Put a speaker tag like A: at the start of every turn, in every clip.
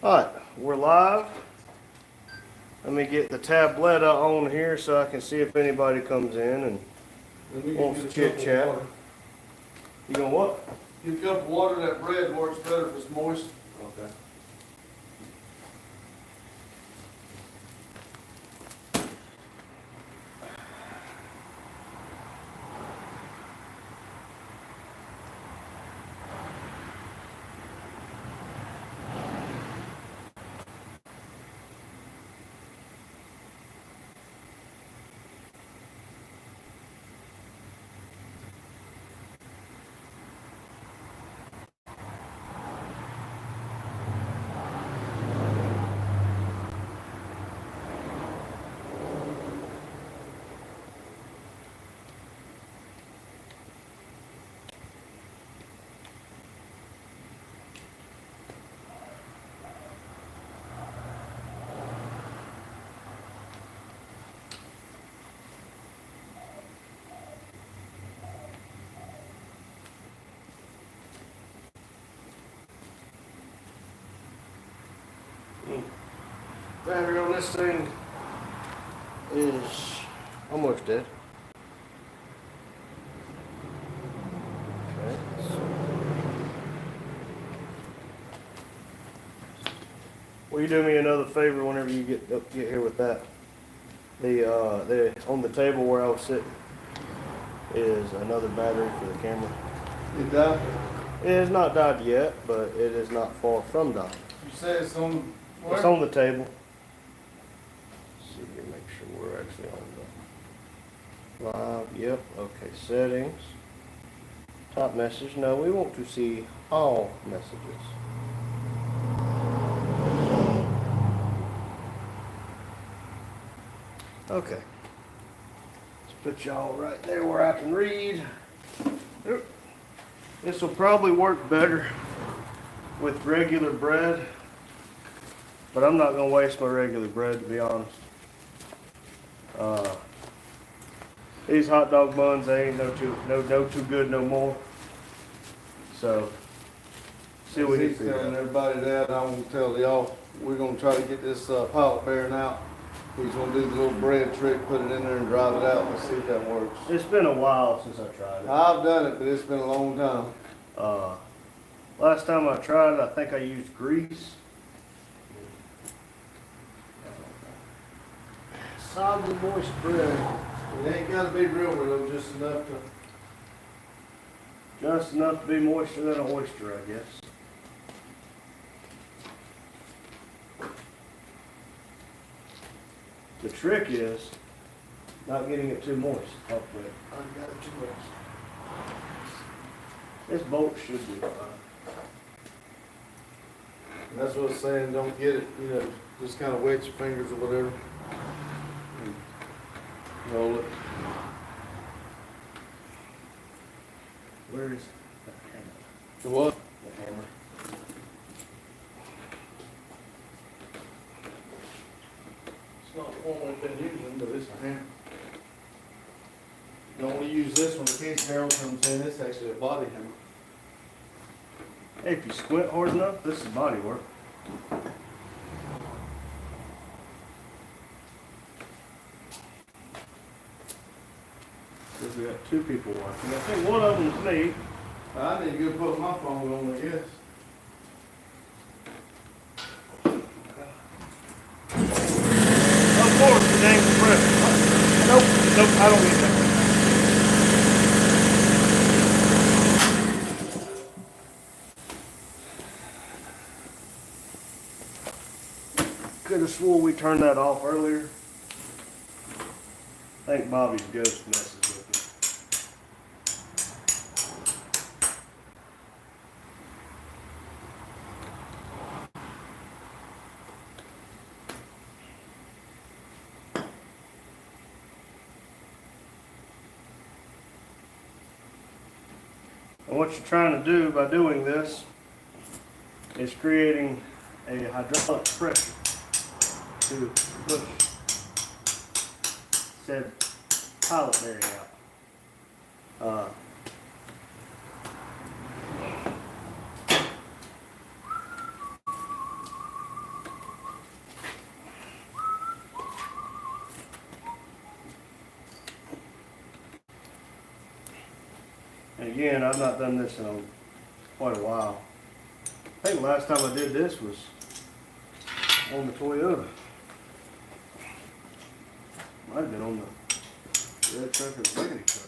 A: Alright, we're live. Let me get the tabletta on here so I can see if anybody comes in and wants to chit chat. You gonna what?
B: Get a cup of water, that bread works better if it's moist.
A: Okay. Battery on this thing is almost dead. Okay. Will you do me another favor whenever you get here with that? The on the table where I was sitting is another battery for the camera.
B: It died?
A: It has not died yet, but it is not far from dying.
B: You say it's on where?
A: It's on the table. Let's see here, make sure we're actually on the live. Yep. Okay. Settings. Top message. No, we want to see all messages. Okay. Let's put y'all right there where I can read. This will probably work better with regular bread, but I'm not gonna waste my regular bread, to be honest. These hot dog buns, they ain't no too good no more. So, see what
B: He's
A: figure
B: telling
A: out.
B: everybody that. I won't tell y'all. We're gonna try to get this pilot bearing out. He's gonna do the little bread trick, put it in there and drive it out. Let's see if that works.
A: It's been a while since I tried it.
B: I've done it, but it's been a long time.
A: Last time I tried it, I think I used grease. Soggy moist bread.
B: It ain't gotta be real real, just enough to.
A: Just enough to be moister than an oyster, I guess. The trick is not getting it too moist. Hopefully, I got it too moist. This bolt should be fine.
B: That's what it's saying. Don't get it, just kind of wet your fingers or whatever. Roll it.
A: Where is the hammer?
B: The what?
A: The hammer.
B: It's not the one we've been using, but it's a hammer. You only use this when the case barrel comes in. It's actually a body hammer.
A: Hey, if you squint hard enough, this is body work. Because we got two people watching. I think one of them's me.
B: I need to go put my phone on, I guess.
A: Of course, the dang compressor. Nope, I don't get that. Could have swore we turned that off earlier. I think Bobby's ghost messes with me. And what you're trying to do by doing this is creating a hydraulic pressure to push said pilot bearing out. again, I've not done this in quite a while. I think the last time I did this was on the Toyota. Might have been on the red truck or the Riggedy truck.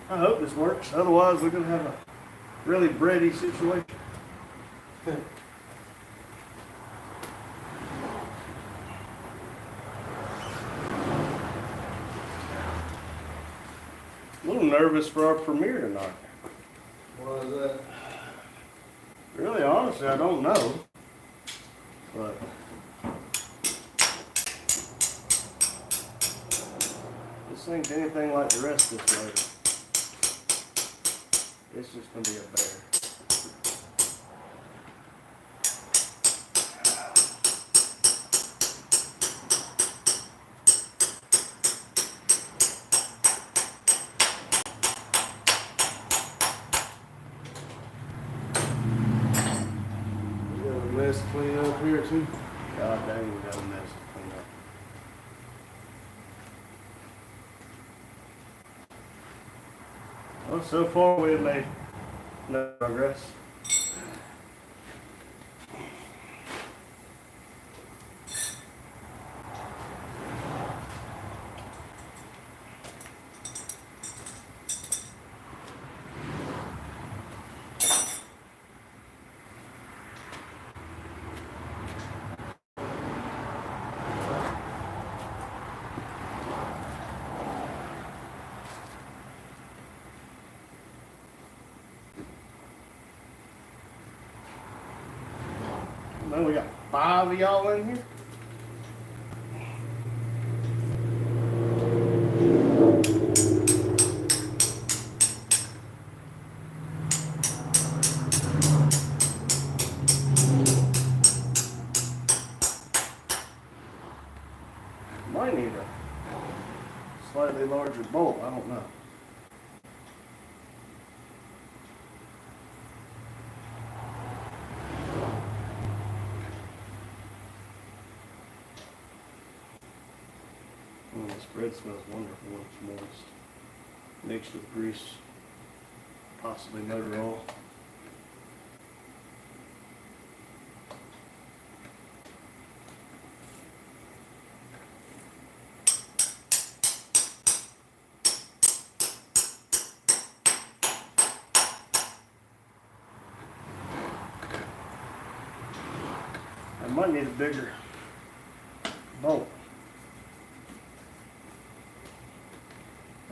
A: I hope this works, otherwise we're gonna have a really bready situation. A little nervous for our premiere tonight.
B: Why is that?
A: Really, honestly, I don't know. But this ain't anything like the rest of this later. It's just gonna be a bear.
B: We got a mess to clean up here too.
A: God dang, we got a mess to clean up. Well, so far we have made no progress. Man, we got 5 of y'all in here. Might need a slightly larger bolt, I don't know. This bread smells wonderful when it's moist. Mixed with grease, possibly motor oil. I might need a bigger bolt.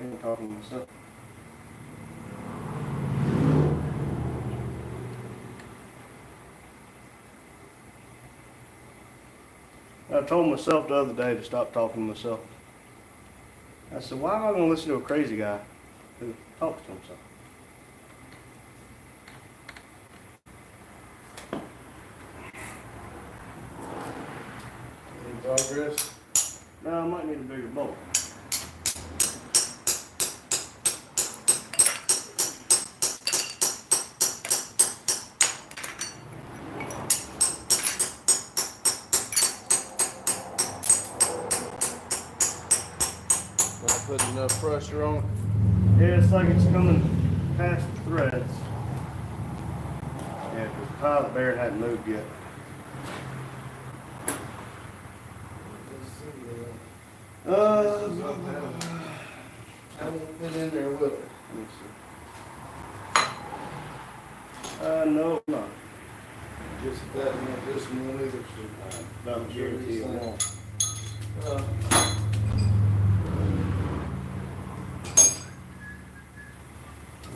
A: I'm talking to myself. I told myself the other day to stop talking to myself. I said, why am I going to listen to a crazy guy who talks to himself?
B: In progress.
A: No, I might need a bigger bolt.
B: Not putting enough pressure on it.
A: Yeah, it's like it's coming past the threads. Yeah, because the pilot bear hadn't moved yet.
B: I won't fit in there with it.
A: Let me see. No, not.
B: Just that and not this one either. So,
A: About to guarantee it won't.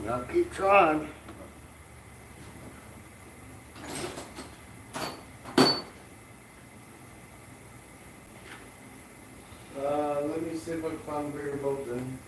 A: I'll keep trying.
B: Let me see if I can find a bigger bolt then.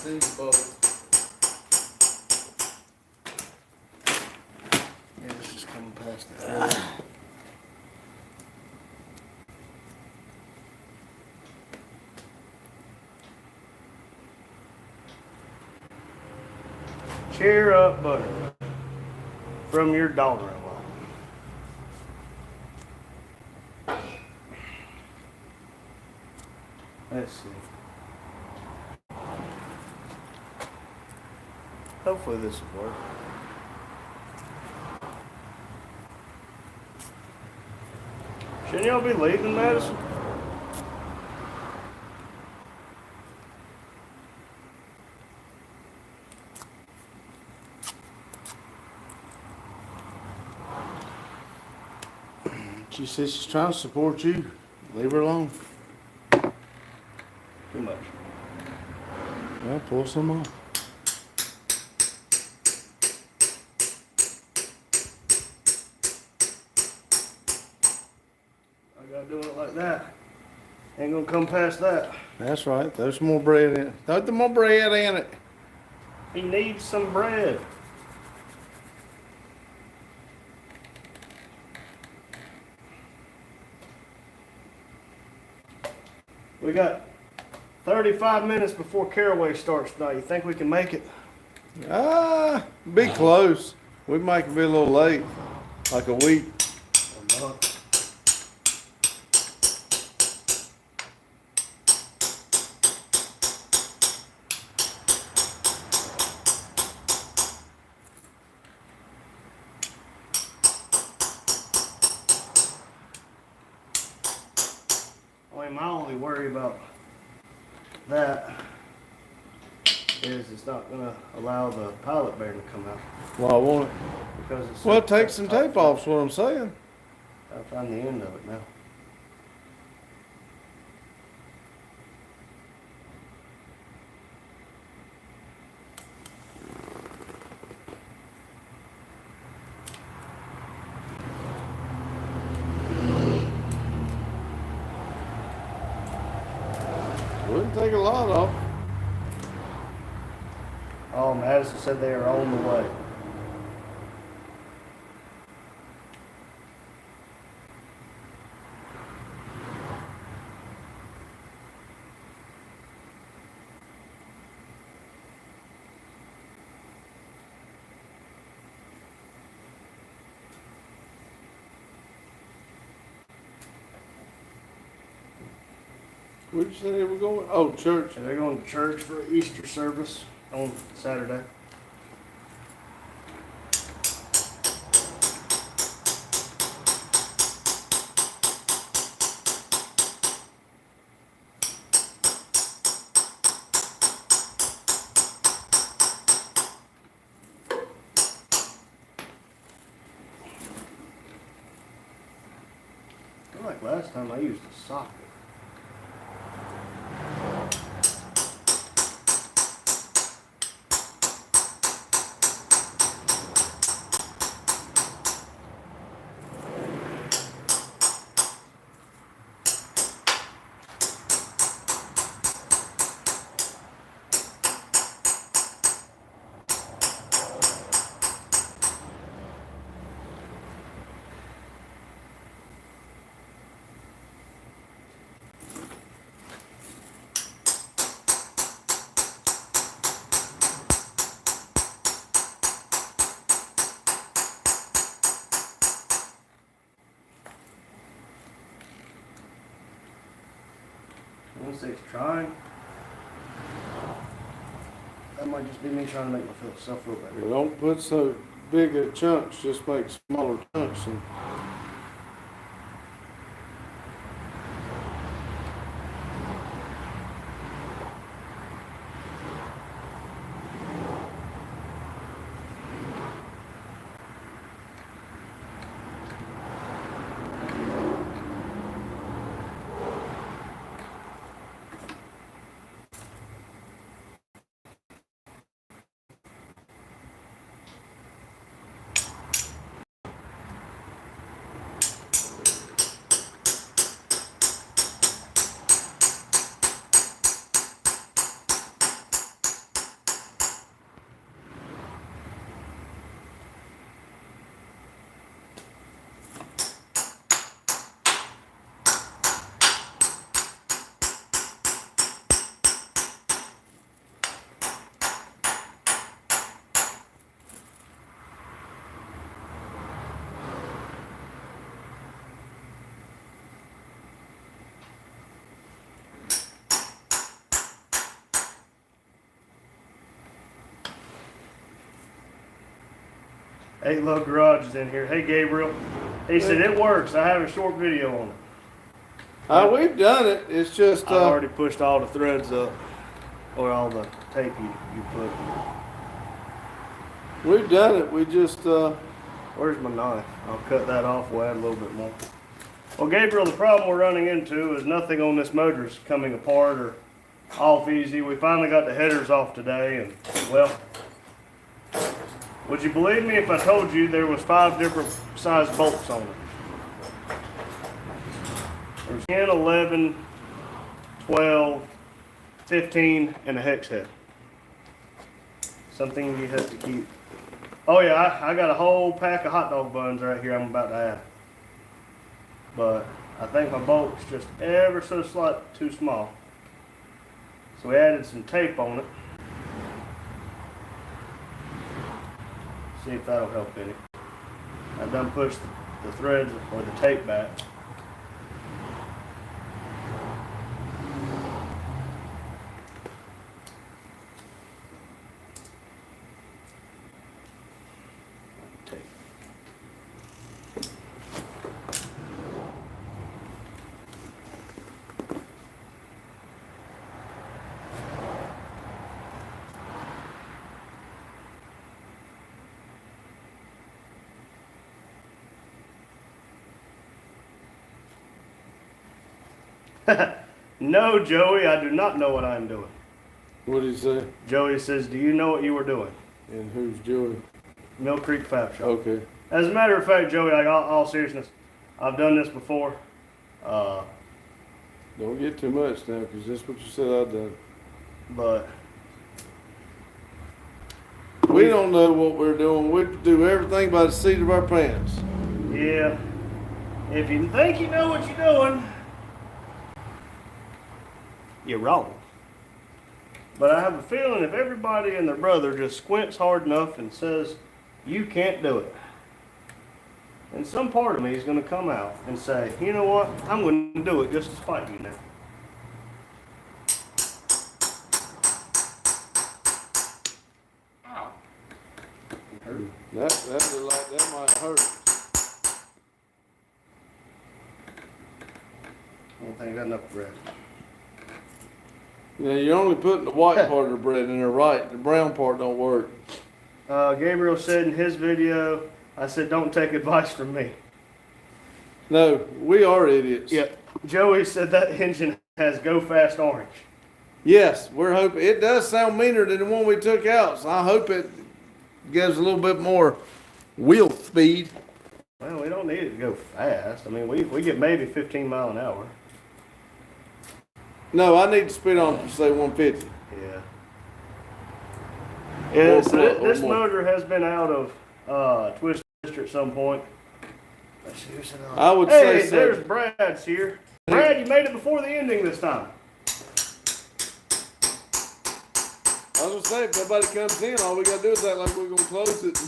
B: See you both.
A: Yeah, this is coming past the road. Cheer up, butter. From your daughter-in-law. Let's see. Hopefully this will work. Shouldn't y'all be leaving Madison?
B: She says she's trying to support you. Leave her alone.
A: Too much.
B: Well, pull some off.
A: I gotta do it like that. Ain't gonna come past that.
B: That's right. Throw some more bread in it. Throw some more bread in it.
A: He needs some bread. We got 35 minutes before Caraway starts tonight. You think we can make it?
B: Ah, be close. We might be a little late. Like a week.
A: Or not? I mean, my only worry about that is it's not gonna allow the pilot bearing to come out
B: Well, I want it.
A: because it's.
B: Well, take some tape off, is what I'm saying.
A: I'll find the end of it now.
B: Wouldn't take a lot off.
A: Oh, Madison said they are on the way.
B: Where'd you say they were going? Oh, church.
A: And they're going to church for Easter service on Saturday. I feel like last time I used a socket. I want to say it's trying. That might just be me trying to make myself feel better.
B: Don't put so big a chunks, just make smaller chunks. And
C: Eight Love Garage is in here. Hey, Gabriel. He said it works. I have a short video on it.
B: We've done it. It's just,
C: I've already pushed all the threads up, or all the tape you put.
B: we've done it. We just,
C: Where's my knife? I'll cut that off. We'll add a little bit more. Well, Gabriel, the problem we're running into is nothing on this motor is coming apart or off easy. We finally got the headers off today, and well, would you believe me if I told you there was 5 different size bolts on it? There's 10, 11, 12, 15, and a hex head. Something you have to keep. Oh yeah, I got a whole pack of hot dog buns right here I'm about to add. But I think my bolt's just ever so slight too small. So we added some tape on it. See if that'll help any. I've done pushed the threads or the tape back. Tape. No, Joey, I do not know what I'm doing.
B: what did he say?
C: Joey says, do you know what you were doing?
B: And who's Joey?
C: Mill Creek Fab Shop.
B: Okay.
C: As a matter of fact, Joey, like all seriousness, I've done this before.
B: Don't get too much now, because that's what you said I'd done.
C: But
B: We don't know what we're doing. We do everything by the seat of our pants.
C: yeah, if you think you know what you're doing, you're wrong. But I have a feeling if everybody and their brother just squints hard enough and says, you can't do it, and some part of me is going to come out and say, you know what, I'm going to do it just to spite you now.
B: That look like that might hurt.
C: I don't think I got enough bread.
B: Now you're only putting the white part of the bread in there, right? The brown part don't work.
C: Gabriel said in his video, I said, don't take advice from me.
B: No, we are idiots.
C: Yeah. Joey said that engine has go fast orange.
B: Yes, we're hoping. It does sound meaner than the one we took out, so I hope it gives a little bit more wheel speed.
C: Well, we don't need it to go fast. I mean, we get maybe 15 mile an hour.
B: No, I need to speed on to say 150.
C: Yeah. Yeah, so
B: Or
C: this
B: more.
C: motor has been out of Twister at some point. Let's see who's in on.
B: I would
C: Hey,
B: say so.
C: there's Brad's here. Brad, you made it before the ending this time.
B: I was gonna say, if nobody comes in, all we gotta do is act like we're gonna close it.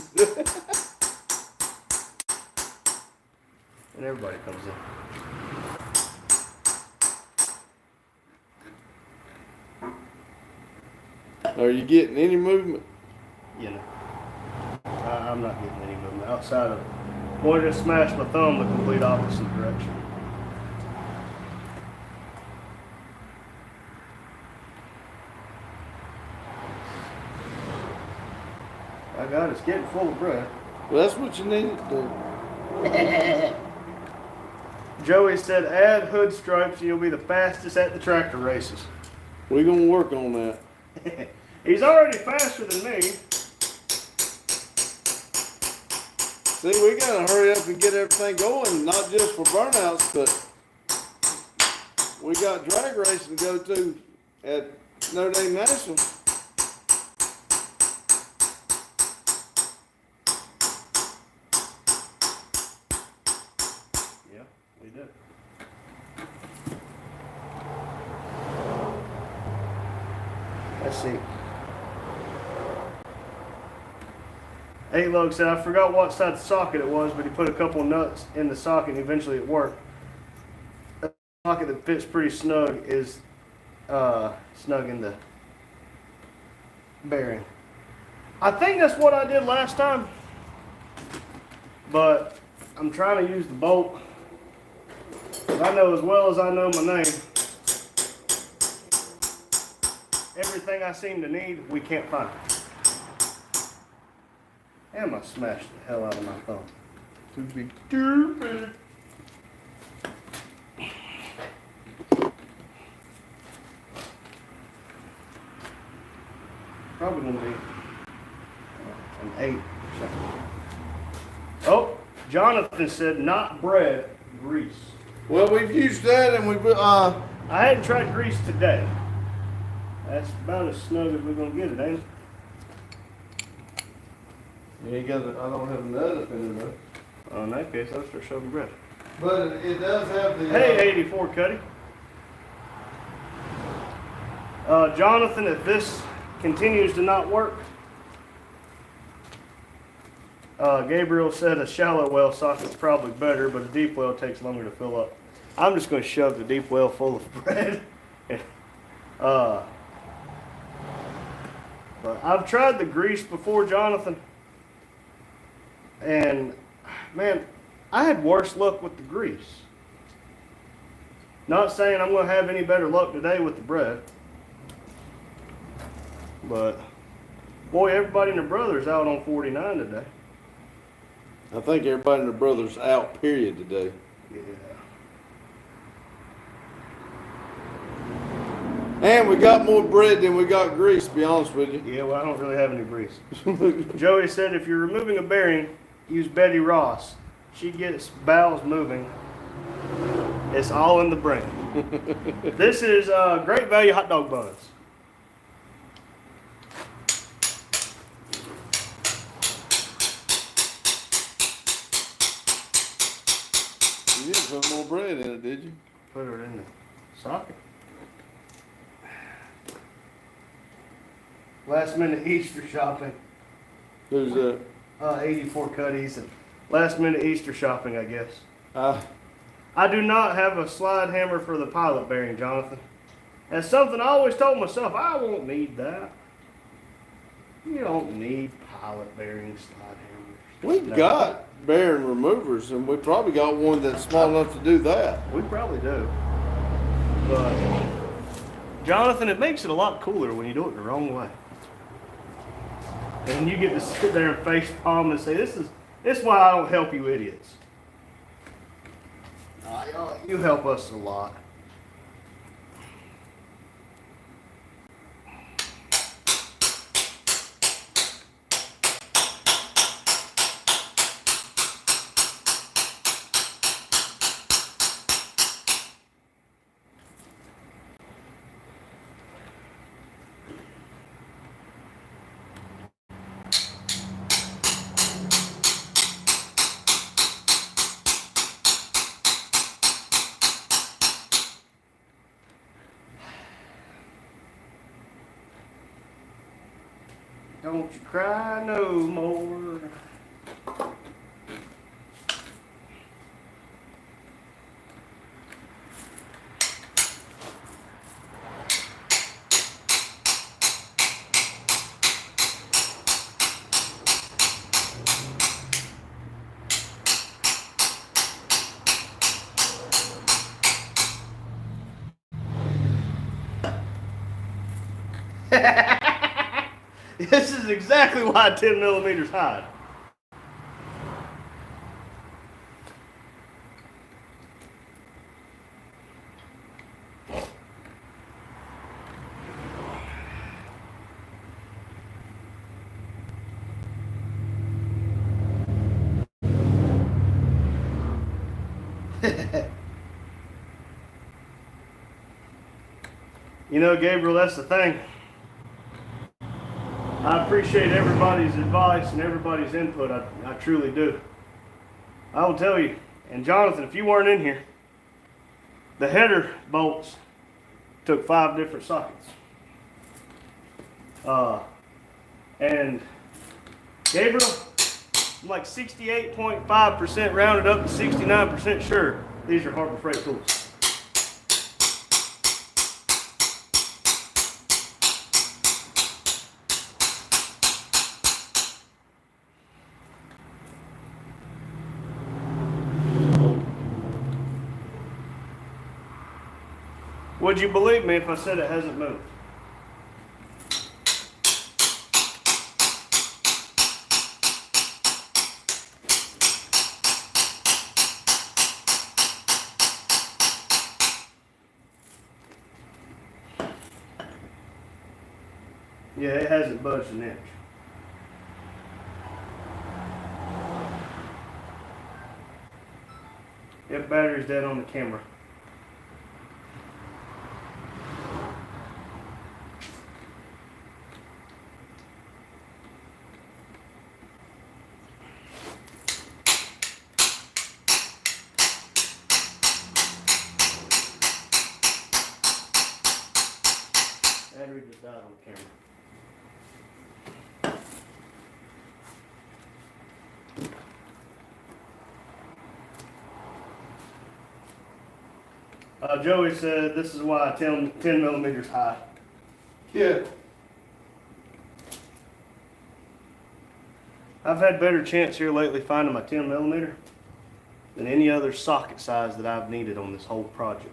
C: And everybody comes in.
B: Are you getting any movement?
C: You know, I'm not getting any movement outside of, boy, just smashed my thumb the complete opposite direction. My God, it's getting full of bread.
B: Well, that's what you need to do.
C: Joey said, add hood stripes and you'll be the fastest at the tractor races.
B: We're gonna work on that.
C: He's already faster than me.
B: See, we gotta hurry up and get everything going, not just for burnouts, but we got drag racing to go to at Notre Dame National.
C: Yeah, we did. Let's see. A-Log said, I forgot what side socket it was, but he put a couple nuts in the socket and eventually it worked. The socket that fits pretty snug is snug in the bearing. I think that's what I did last time. but I'm trying to use the bolt. 'Cause I know as well as I know my name, everything I seem to need, we can't find. And I smashed the hell out of my thumb.
B: To be stupid.
C: Probably gonna be an 8 or something. Oh, Jonathan said not bread, grease.
B: Well, we've used that and
C: I hadn't tried grease today. That's about as snug as we're gonna get it, ain't it?
B: you ain't got, I don't have another in there.
C: In that case, I'll start shoving bread.
B: But it does have the.
C: Hey, 84 Cuddy. Jonathan, if this continues to not work, Gabriel said a shallow well socket's probably better, but a deep well takes longer to fill up. I'm just going to shove the deep well full of bread. But I've tried the grease before, Jonathan, and man, I had worse luck with the grease. Not saying I'm going to have any better luck today with the bread, but boy, everybody and their brother's out on 49 today.
B: I think everybody and their brother's out, period, today.
C: Yeah.
B: And we got more bread than we got grease, to be honest with you.
C: Yeah, well, I don't really have any grease. Joey said if you're removing a bearing, use Betty Ross. She gets bowels moving. It's all in the brain. This is Great Value hot dog buns.
B: You didn't put more bread in it, did you?
C: Put it in the socket. Last minute Easter shopping.
B: Who's that?
C: 84 Cuddies and last minute Easter shopping, I guess.
B: Uh,
C: I do not have a slide hammer for the pilot bearing, Jonathan. That's something I always told myself, I won't need that. You don't need pilot bearing slide hammers.
B: we've
C: No.
B: got bearing removers, and we probably got one that's small enough to do that.
C: We probably do. But, Jonathan, it makes it a lot cooler when you do it the wrong way. And you get to sit there and face palm and say, this is why I don't help you idiots. You help us a lot. Don't you cry no more. This is exactly why 10 millimeters hide. You know, Gabriel, that's the thing. I appreciate everybody's advice and everybody's input. I truly do. I will tell you, and Jonathan, if you weren't in here, the header bolts took 5 different sockets. And Gabriel, I'm like 68.5% rounded up to 69% sure these are Harbor Freight tools. Would you believe me if I said it hasn't moved? Yeah, it hasn't budged an inch. Yep, battery's dead on the camera. Battery just died on the camera. Joey said this is why 10 millimeters high.
B: Yeah.
C: I've had better chance here lately finding my 10 millimeter than any other socket size that I've needed on this whole project.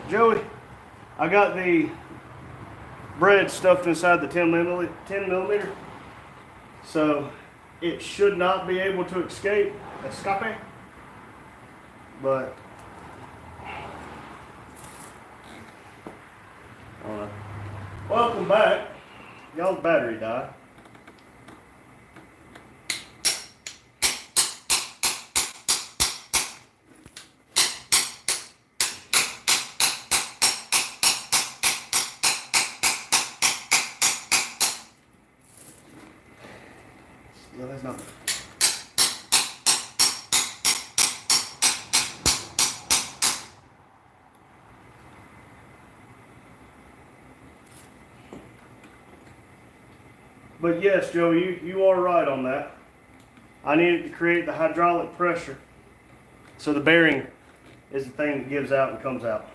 C: Joey, I got the bread stuffed inside the 10 millimeter, so it should not be able to escape, but welcome back. Y'all's battery died. No, that's not. But yes, Joe, you are right on that. I needed to create the hydraulic pressure so the bearing is the thing that gives out and comes out.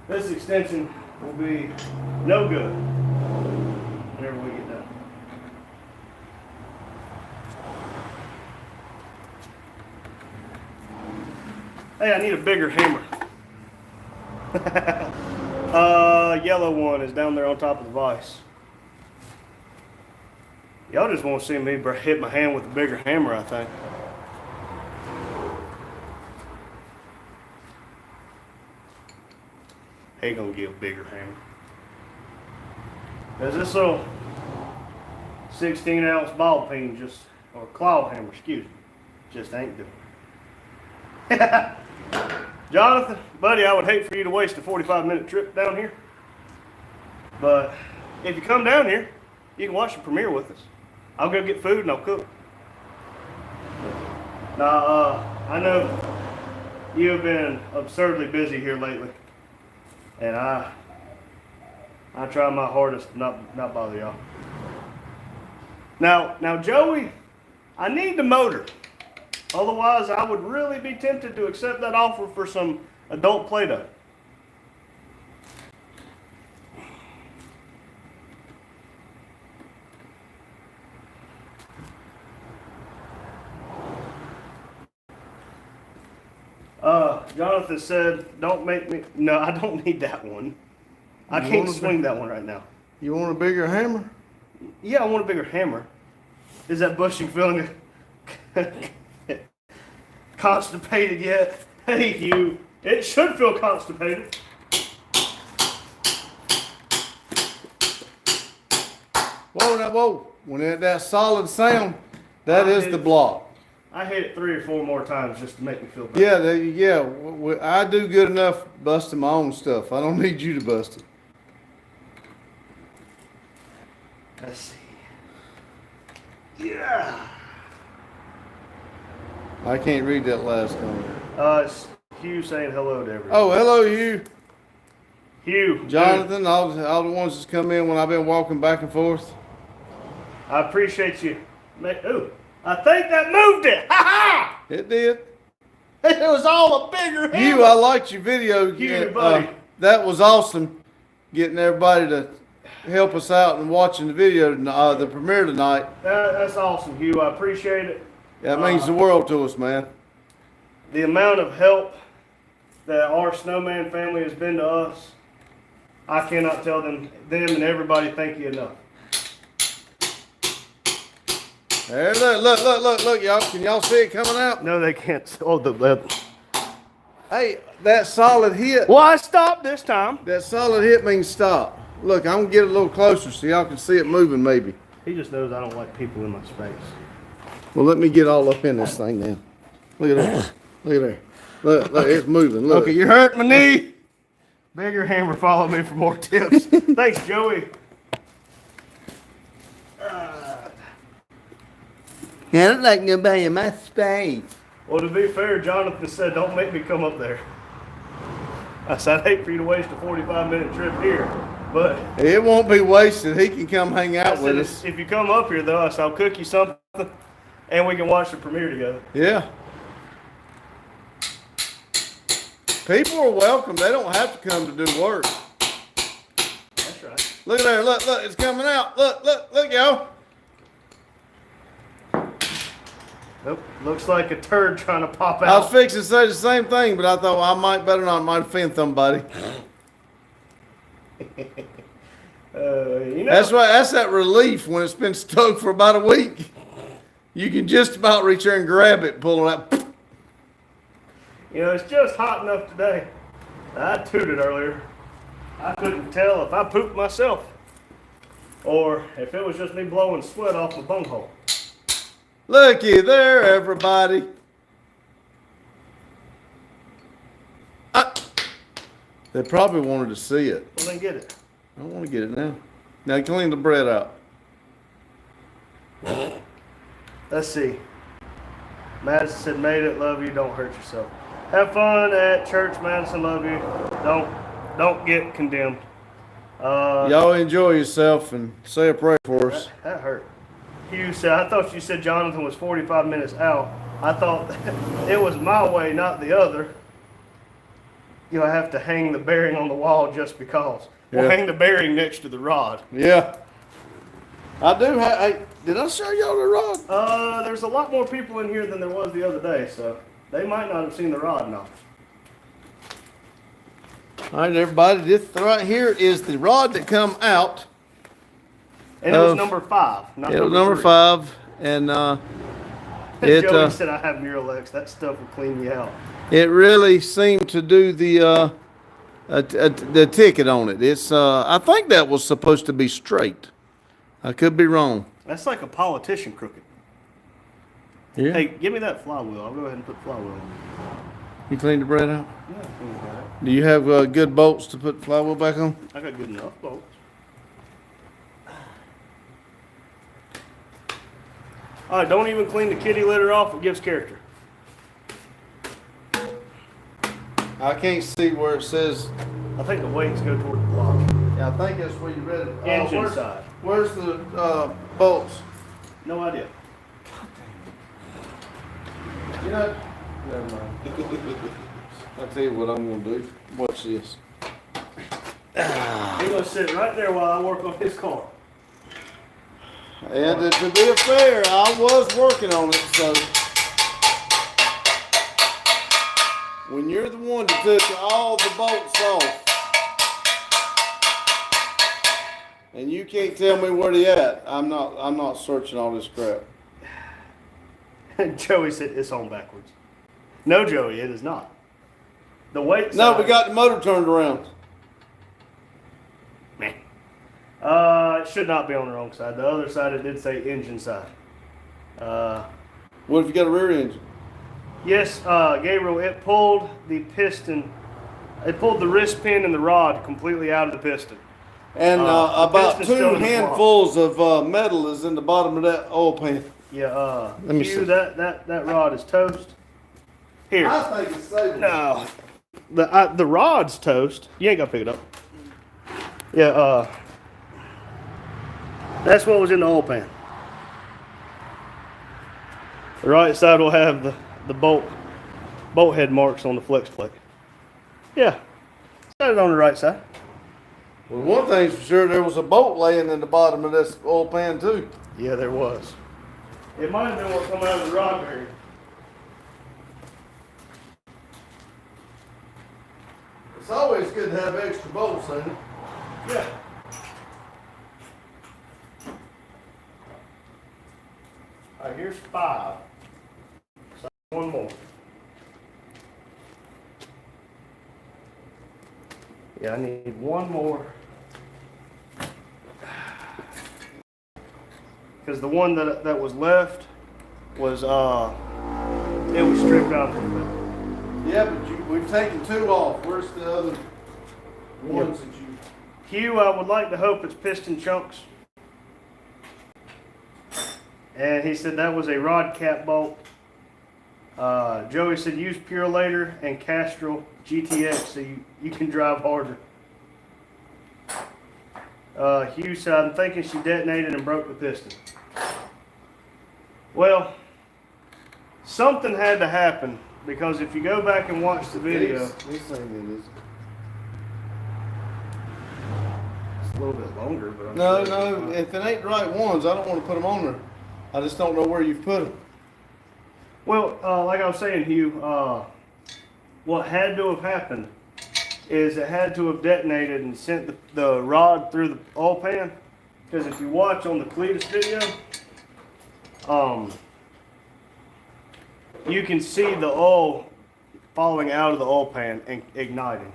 C: This extension will be no good whenever we get done. Hey, I need a bigger hammer. Yellow one is down there on top of the vise. Y'all just want to see me hit my hand with a bigger hammer, I think. Ain't gonna get a bigger hammer. Cause this little 16-ounce ball peen or claw hammer, excuse me, just ain't doing it. Jonathan, buddy, I would hate for you to waste a 45-minute trip down here. But if you come down here, you can watch the premiere with us. I'll go get food and I'll cook. Now, I know you have been absurdly busy here lately. And I try my hardest to not bother y'all. Now, Joey, I need the motor. Otherwise, I would really be tempted to accept that offer for some adult Play-Doh. Jonathan said, don't make me, no, I don't need that one. I can't swing that one right now.
B: You want a bigger hammer?
C: Yeah, I want a bigger hammer. Is that bushing feeling constipated yet? Hey, you, it should feel constipated.
B: Whoa. When that solid sound, that is the block.
C: I hit it 3 or 4 more times just to make me feel better.
B: Yeah. I do good enough busting my own stuff. I don't need you to bust it.
C: Let's see. Yeah.
B: I can't read that last comment.
C: It's Hugh saying hello to everyone.
B: Oh, hello, you.
C: Hugh,
B: Jonathan, all the ones that's come in when I've been walking back and forth.
C: I appreciate you. Ooh, I think that moved it. Ha ha!
B: It did.
C: It was all a bigger hammer.
B: Hugh, I liked your video.
C: Hugh, buddy.
B: That was awesome. Getting everybody to help us out and watching the video, the premiere tonight.
C: That's awesome, Hugh. I appreciate it.
B: That means the world to us, man.
C: The amount of help that our snowman family has been to us, I cannot tell them and everybody thank you enough.
B: There, look, y'all. Can y'all see it coming out?
C: No, they can't. Oh, the.
B: Hey, that solid hit.
C: Well, I stopped this time.
B: That solid hit means stop. Look, I'm gonna get a little closer so y'all can see it moving maybe.
C: He just knows I don't like people in my space.
B: Well, let me get all up in this thing now. Look at that. Look at there. Look, it's moving. Look.
C: Okay, you hurt my knee. Bigger hammer, follow me for more tips. Thanks, Joey.
B: I don't like nobody in my space.
C: Well, to be fair, Jonathan said, don't make me come up there. I said, I'd hate for you to waste a 45-minute trip here, but
B: It won't be wasted. He can come hang
C: I
B: out
C: said,
B: with us.
C: if you come up here, though, I said, I'll cook you something, and we can watch the premiere together.
B: Yeah. People are welcome. They don't have to come to do work.
C: That's right.
B: Look at there. Look, it's coming out. Look, y'all.
C: Nope, looks like a turd trying to pop
B: I was
C: out.
B: fixing to say the same thing, but I thought, well, I might better not might offend somebody.
C: You know,
B: That's right. That's that relief when it's been stoked for about a week. You can just about reach there and grab it, pull it out.
C: it's just hot enough today. I tooted earlier. I couldn't tell if I pooped myself or if it was just me blowing sweat off my bunghole.
B: Looky there, everybody. They probably wanted to see it.
C: Well, then get it.
B: I don't want to get it now. Now clean the bread out.
C: Let's see. Madison said, made it, love you, don't hurt yourself. Have fun at church, Madison, love you. Don't get condemned.
B: Y'all enjoy yourself and say a prayer for us.
C: That hurt. Hugh said, I thought you said Jonathan was 45 minutes out. I thought it was my way, not the other. I have to hang the bearing on the wall just because. We'll
B: Yeah.
C: hang the bearing next to the rod.
B: Yeah. I do have, did I show y'all the rod?
C: There's a lot more people in here than there was the other day, so they might not have seen the rod now.
B: All right, everybody, this right here is the rod that come out.
C: And it was number 5, not
B: It was
C: number
B: number
C: 3.
B: 5, and
C: Joey said I have Miralex. That stuff will clean you out.
B: it really seemed to do the ticket on it. It's I think that was supposed to be straight. I could be wrong.
C: That's like a politician crooked.
B: Yeah.
C: Hey, give me that flywheel. I'll go ahead and put flywheel on.
B: You cleaned the bread out?
C: Yeah, I think I got it.
B: Do you have good bolts to put the flywheel back on?
C: I got good enough bolts. All right, don't even clean the kitty litter off. It gives character.
B: I can't see where it says.
C: I think the weights go toward the block.
B: Yeah, I think that's where you read it.
C: Engine side.
B: Where's the bolts?
C: No idea.
B: You know, never mind. I'll tell you what I'm gonna do. Watch this.
C: He's gonna sit right there while I work on his car.
B: And to be fair, I was working on it, so when you're the one that took all the bolts off, and you can't tell me where they at, I'm not searching all this crap.
C: And Joey said it's on backwards. No, Joey, it is not. The weight
B: No,
C: side.
B: we got the motor turned around.
C: Man. It should not be on the wrong side. The other side, it did say engine side.
B: What if you got a rear engine?
C: Yes, Gabriel, it pulled the piston. It pulled the wrist pin and the rod completely out of the piston.
B: And
C: the
B: about
C: piston's still
B: 2
C: in the block.
B: handfuls of metal is in the bottom of that oil pan.
C: Yeah,
B: Let me
C: Hugh,
B: see.
C: that rod is toast. Here.
B: I think it's stable.
C: No. The rod's toast. You ain't got to pick it up. Yeah, that's what was in the oil pan. The right side will have the bolt head marks on the flex plate. Yeah, set it on the right side.
B: Well, one thing's for sure, there was a bolt laying in the bottom of this oil pan too.
C: Yeah, there was. It might have been what come out of the rod bearing.
B: It's always good to have extra bolts in it.
C: Yeah. All right, here's 5. So one more. Yeah, I need one more. Because the one that was left was it was stripped out a little bit.
B: Yeah, but we've taken 2 off. Where's the other ones that you?
C: Hugh, I would like to hope it's piston chunks. And he said that was a rod cap bolt. Joey said use Purolator and Castrol GTX so you can drive harder. Hugh said, I'm thinking she detonated and broke the piston. Well, something had to happen because if you go back and watch the video,
B: He's saying it is.
C: it's a little bit longer, but I'm
B: No,
C: sure
B: no.
C: it's fine.
B: If it ain't the right ones, I don't want to put them on there. I just don't know where you've put them.
C: Well, like I was saying, Hugh, what had to have happened is it had to have detonated and sent the rod through the oil pan. Because if you watch on the Cletus video, you can see the oil falling out of the oil pan and igniting.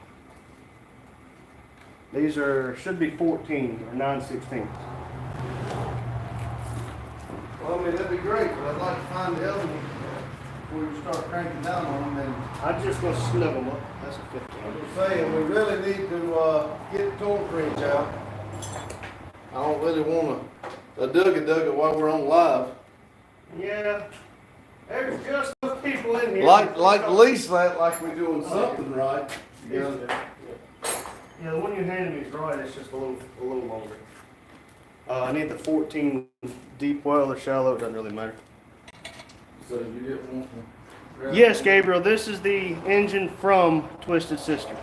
C: These should be 14 or 9/16.
B: Well, I mean, that'd be great, but I'd like to find the other one before you start cranking down on them. And
C: I'm just going to snug them up. That's a 15.
B: I'm just saying, we really need to get the torque wrench out. I don't really want to dug it while we're on live.
C: Yeah, there's just enough people in here.
B: Like at least that, like we're doing something right. You know?
C: Yeah, the one you handed me is right. It's just a little longer. I need the 14 deep well or shallow. It doesn't really matter.
B: So you didn't want to grab
C: Yes,
B: it?
C: Gabriel. This is the engine from Twisted Sister.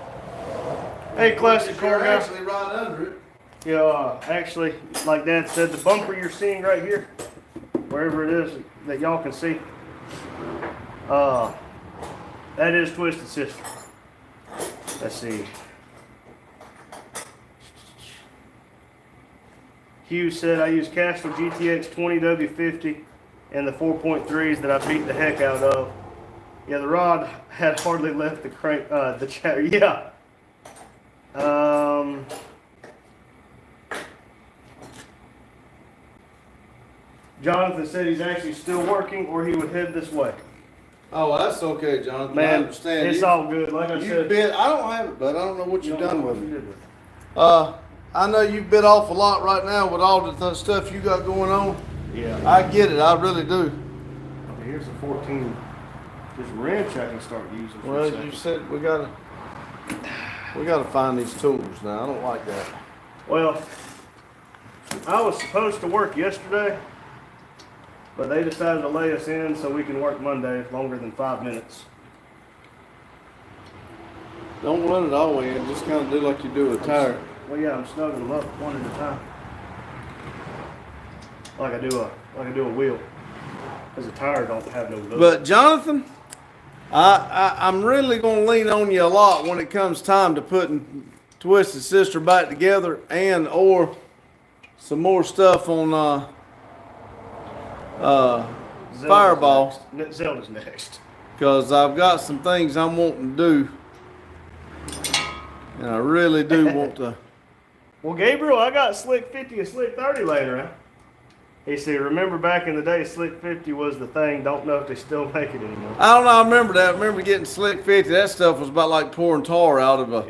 C: Hey, classic car
B: You're
C: guy.
B: actually right under it.
C: Yeah, actually, like Dad said, the bumper you're seeing right here, wherever it is that y'all can see, that is Twisted Sister. Let's see. Hugh said I use Castrol GTX 20W50 and the 4.3s that I beat the heck out of. Yeah, the rod had hardly left the crank, the chatter. Yeah. Jonathan said he's actually still working, or he would head this way.
B: Oh, that's okay, Jonathan. I
C: Man,
B: understand.
C: it's all good. Like I
B: You
C: said,
B: bit. I don't have it, but I don't know what you've done with it.
C: it.
B: I know you bit off a lot right now with all the stuff you got going on.
C: Yeah.
B: I get it. I really do.
C: Okay, here's a 14. This wrench I can start using. For a
B: Well,
C: second.
B: you said we gotta find these tools now. I don't like that.
C: Well, I was supposed to work yesterday, but they decided to lay us in so we can work Monday longer than 5 minutes.
B: Don't run it all the way in. Just kind of do like you do with a tire.
C: Well, yeah, I'm snugging them up one at a time, like I do a wheel, because a tire don't have no lug.
B: But Jonathan, I'm really gonna lean on you a lot when it comes time to putting Twisted Sister back together and or some more stuff on
C: Zelda's
B: Fireball.
C: next. Zelda's next.
B: Because I've got some things I'm wanting to do. And I really do want to.
C: Well, Gabriel, I got Slick 50 and Slick 30 laying around. He said, remember back in the day, Slick 50 was the thing. Don't know if they still make it anymore.
B: I don't know, I remember that. I remember getting Slick 50. That stuff was about like pouring tar out of a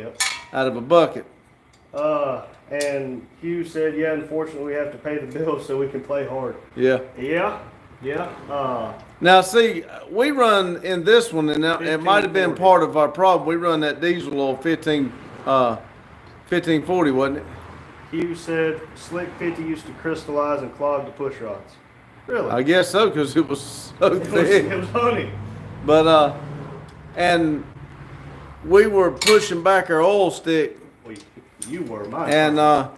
B: bucket.
C: And Hugh said, yeah, unfortunately, we have to pay the bills so we can play hard.
B: Yeah.
C: Yeah.
B: Now, see, we run in this one, and it might have been
C: 1540.
B: part of our problem. We run that diesel oil 1540, wasn't it?
C: Hugh said Slick 50 used to crystallize and clog the push rods. Really?
B: I guess so, because it was so
C: it
B: thick.
C: was honey.
B: But, and we were pushing back our oil stick.
C: Well, you were mine.
B: And, well,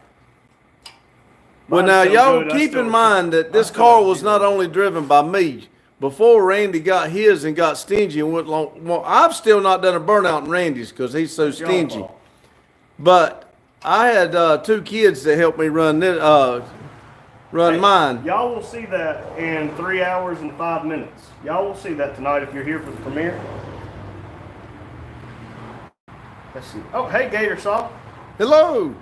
C: Mine's
B: now
C: so
B: y'all
C: good, I
B: keep
C: still-
B: in mind that this
C: I still
B: car
C: have
B: was
C: zero.
B: not only driven by me. Before Randy got his and got stingy and went long, well, I've still not done a burnout in Randy's because he's so
C: It's y'all's
B: stingy.
C: fault.
B: But I had 2 kids that helped me run this, run
C: Hey,
B: mine.
C: Y'all will see that in 3 hours and 5 minutes. Y'all will see that tonight if you're here for the premiere. Let's see. Oh, hey, Gator Saw.
B: Hello.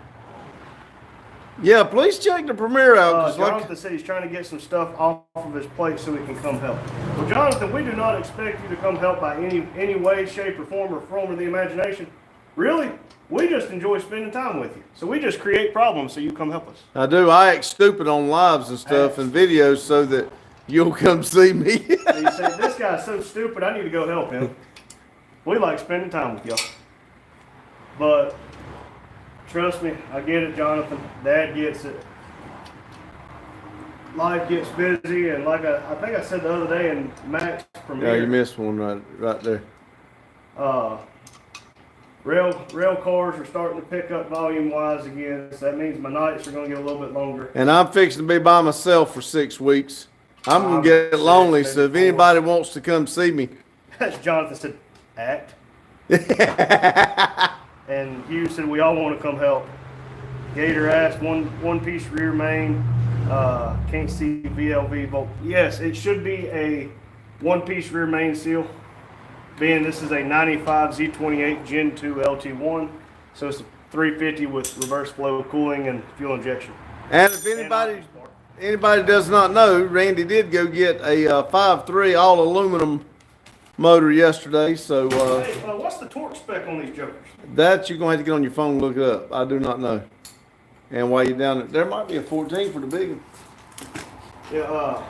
B: Yeah, please check the premiere out. 'Cause
C: Jonathan said he's trying to get some stuff off of his plate so he can come help. Well, Jonathan, we do not expect you to come help by any way, shape, or form of the imagination. Really, we just enjoy spending time with you. So we just create problems so you come help us.
B: I do. I act stupid on lives and stuff and videos so that you'll come see me.
C: So you say, this guy's so stupid, I need to go help him. We like spending time with y'all. But trust me, I get it, Jonathan. Dad gets it. Life gets busy, and like I think I said the other day in Max
B: Yeah,
C: premiere,
B: you missed one right there.
C: rail cars are starting to pick up volume wise again. So that means my nights are going to get a little bit longer.
B: And I'm fixing to be by myself for 6 weeks. I'm gonna
C: I'm
B: get
C: six,
B: lonely,
C: maybe
B: so if
C: 4.
B: anybody wants to come see me,
C: As Jonathan said, act. And Hugh said we all want to come help. Gator asked one piece rear main. Can't see VLV volt. Yes, it should be a 1-piece rear main seal. Being this is a 95 Z28 Gen 2 LT1, so it's a 350 with reverse flow cooling and fuel injection.
B: and if anybody does not know, Randy did go get a 5.3 all aluminum motor yesterday. So
C: Hey, what's the torque spec on these jokers?
B: that you're gonna have to get on your phone and look it up. I do not know. And while you're down there might be a 14 for the big one.
C: Yeah.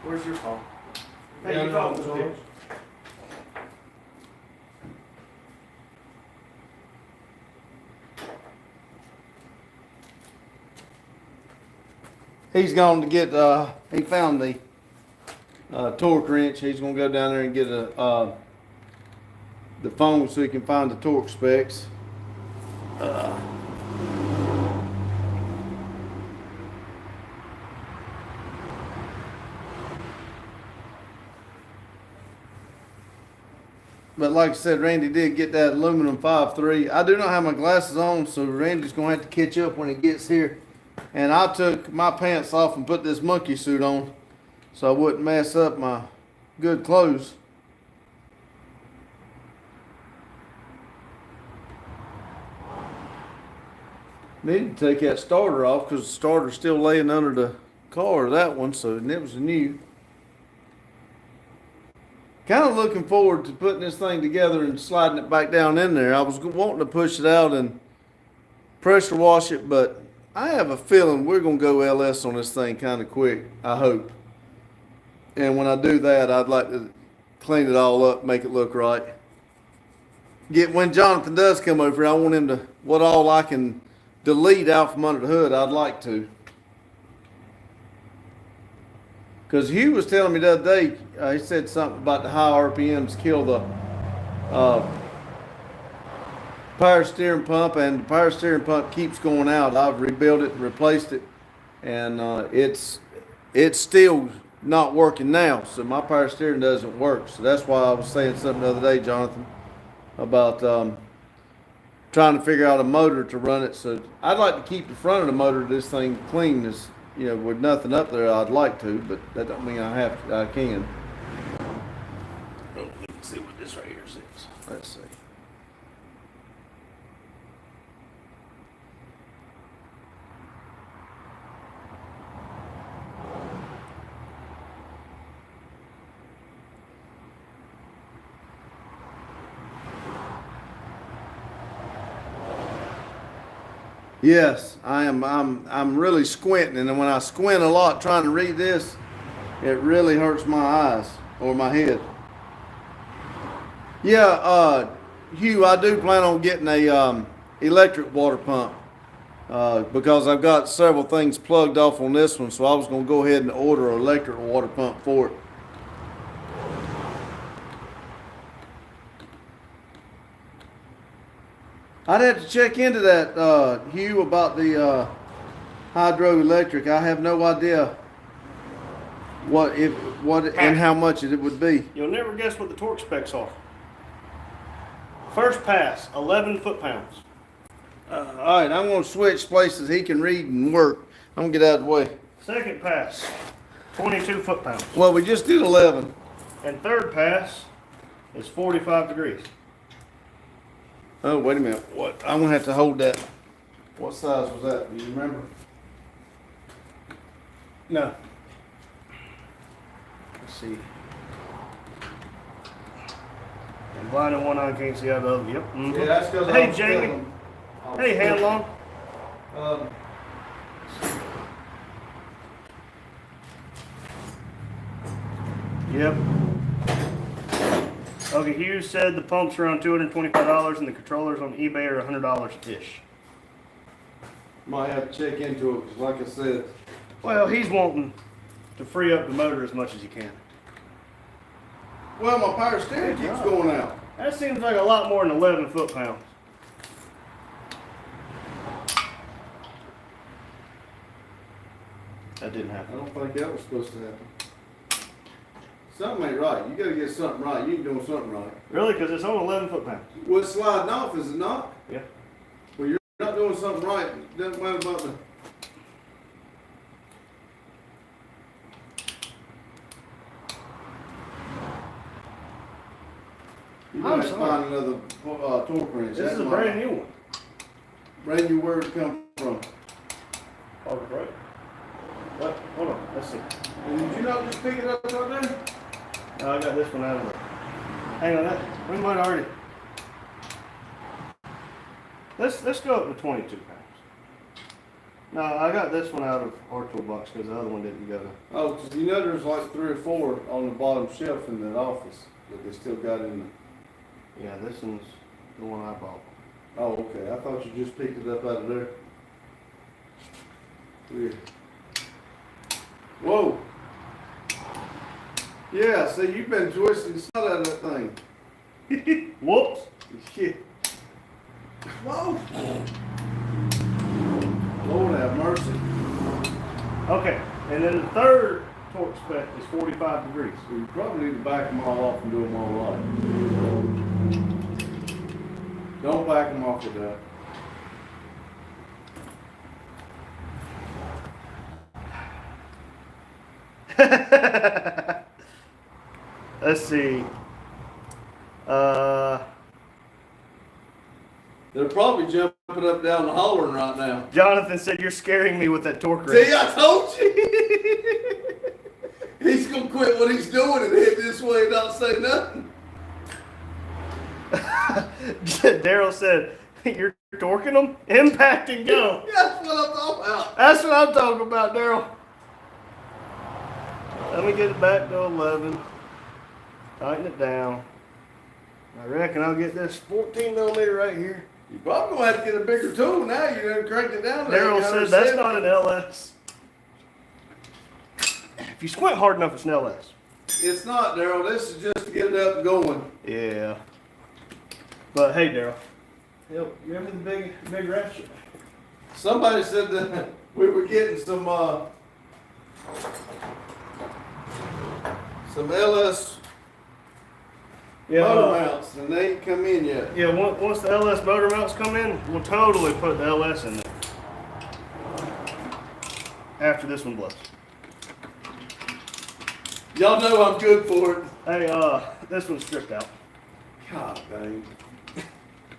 C: Where's your phone? Hey, your phone was here.
B: He's going to get, he found the torque wrench. He's going to go down there and get the phone so he can find the torque specs. But like I said, Randy did get that aluminum 5.3. I do not have my glasses on, so Randy's going to have to catch up when he gets here. And I took my pants off and put this monkey suit on so I wouldn't mess up my good clothes. Needed to take that starter off because the starter's still laying under the car, that one, so and it was new. Kind of looking forward to putting this thing together and sliding it back down in there. I was wanting to push it out and pressure wash it, but I have a feeling we're going to go LS on this thing kind of quick, I hope. And when I do that, I'd like to clean it all up, make it look right. When Jonathan does come over here, I want him to, what all I can delete out from under the hood, I'd like to. Because Hugh was telling me the other day, he said something about the high RPMs kill the power steering pump, and the power steering pump keeps going out. I've rebuilt it and replaced it, and it's still not working now. So my power steering doesn't work. So that's why I was saying something the other day, Jonathan, about trying to figure out a motor to run it. So I'd like to keep the front of the motor of this thing clean, as you know, with nothing up there. I'd like to, but that don't mean I have to, I can. Let's see what this right here says. Let's see. Yes, I am. I'm really squinting, and when I squint a lot trying to read this, it really hurts my eyes or my head. Yeah, Hugh, I do plan on getting a electric water pump. because I've got several things plugged off on this one, so I was gonna go ahead and order an electric water pump for it. I'd have to check into that, Hugh, about the hydroelectric. I have no idea what and how much it would be.
C: You'll never guess what the torque specs are. First pass, 11 foot-pounds.
B: All right, I'm gonna switch places. He can read and work. I'm gonna get out of the way.
C: Second pass, 22 foot-pounds.
B: Well, we just did 11.
C: And third pass is 45 degrees.
B: Oh, wait a minute. What? I'm gonna have to hold that. What size was that? Do you remember?
C: No. Let's see. And blind in one eye, can't see out of the other. Yep. Mhm.
B: Yeah, that's because
C: Hey, Jamie. Hey, Hanlon.
B: Um,
C: Yep. Okay, Hughes said the pump's around $225 and the controllers on eBay are $100-ish.
B: might have to check into it, 'cause like I said,
C: Well, he's wanting to free up the motor as much as he can.
B: well, my power steering keeps going out.
C: That seems like a lot more than 11 foot-pounds. That didn't
B: I
C: happen.
B: don't think that was supposed to happen. Something ain't right. You gotta get something right. You ain't doing something right.
C: Really? Because it's on 11 foot-pounds.
B: Well, it's sliding off, is it not?
C: Yeah.
B: Well, you're not doing something right. It doesn't matter about the. You
C: I'm
B: might
C: sorry.
B: find another torque wrench.
C: This is
B: That
C: a
B: might-
C: brand new one.
B: Brand new, where it come from?
C: Oh, right. What? Hold on. Let's see.
B: And did you not just pick it up right there?
C: No, I got this one out of the. Hang on, that we might already. Let's go up to 22 pounds. No, I got this one out of our toolbox because the other one didn't go.
B: Oh, 'cause you know there's like 3 or 4 on the bottom shelf in that office that they still got in the.
C: Yeah, this one's the one I bought.
B: Oh, okay. I thought you just picked it up out of there. Weird. Whoa. Yeah, see, you've been twisting the snot out of that thing.
C: Whoops.
B: Shit. Whoa. Lord have mercy.
C: Okay, and then the third torque spec is 45 degrees.
B: So you probably need to back them all off and do them all right. Don't back them off with that.
C: Let's see.
B: They're probably jumping up down the hollering right now.
C: Jonathan said you're scaring me with that torque wrench.
B: See, I told you. He's gonna quit what he's doing and head this way and not say nothing.
C: Daryl said you're torquing them, impact and go.
B: That's what I'm talking about.
C: That's what I'm talking about, Daryl. Let me get it back to 11. Tighten it down. I reckon I'll get this 14 millimeter right here.
B: You probably gonna have to get a bigger tool now. You done cranked it down to
C: Daryl said that's not an LS. If you squint hard enough, it's an LS.
B: It's not, Daryl. This is just to get it up and going.
C: Yeah. But hey, Daryl. Remember the big ratchet?
B: Somebody said that we were getting some LS motor mounts, and they ain't come in yet.
C: Yeah, once the LS motor mounts come in, we'll totally put the LS in there. After this one blows.
B: Y'all know I'm good for it.
C: Hey, this one's stripped out.
B: God dang.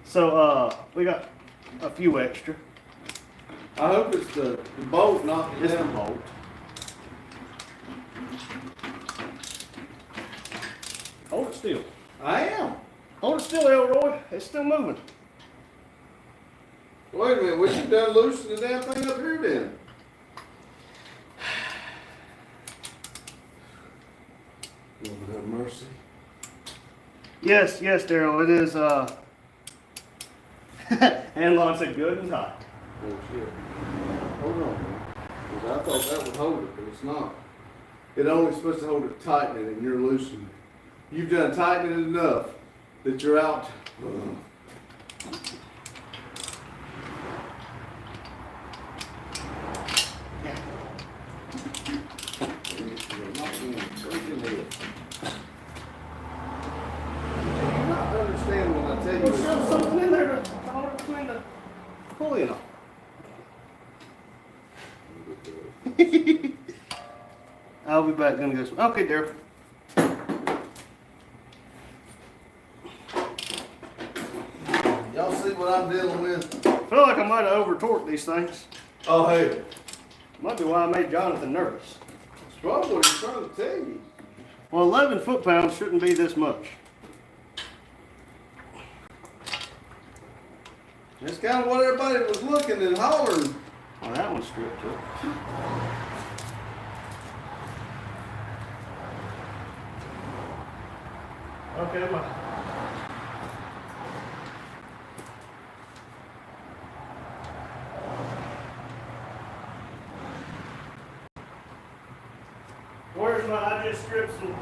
C: So, we got a few extra.
B: I hope it's the bolt, not the
C: It's the
B: damn
C: bolt. Hold it still.
B: I am.
C: Hold it still, Elroy. It's still moving.
B: Wait a minute, what you done loosen the damn thing up here then? Lord have mercy.
C: Yes, Daryl, it is, Hanlon said good and hot.
B: Oh shit. Hold on, man. 'Cause I thought that would hold it, but it's not. It only supposed to hold it tightening and you're loosening it. You've done tightened it enough that you're out. You not understand when I tell you.
C: Well, shove something in there to hold it between the pulley and all. I'll be back. Gonna go. Okay, Daryl.
B: Y'all see what I'm dealing with?
C: I feel like I might have over torqued these things.
B: Oh, hey.
C: Might be why I made Jonathan nervous.
B: It's probably what he's trying to tell you.
C: Well, 11 foot-pounds shouldn't be this much.
B: That's kind of what everybody was looking and hollering.
C: Oh, that one's stripped up. Okay, my. Where's my? I just stripped some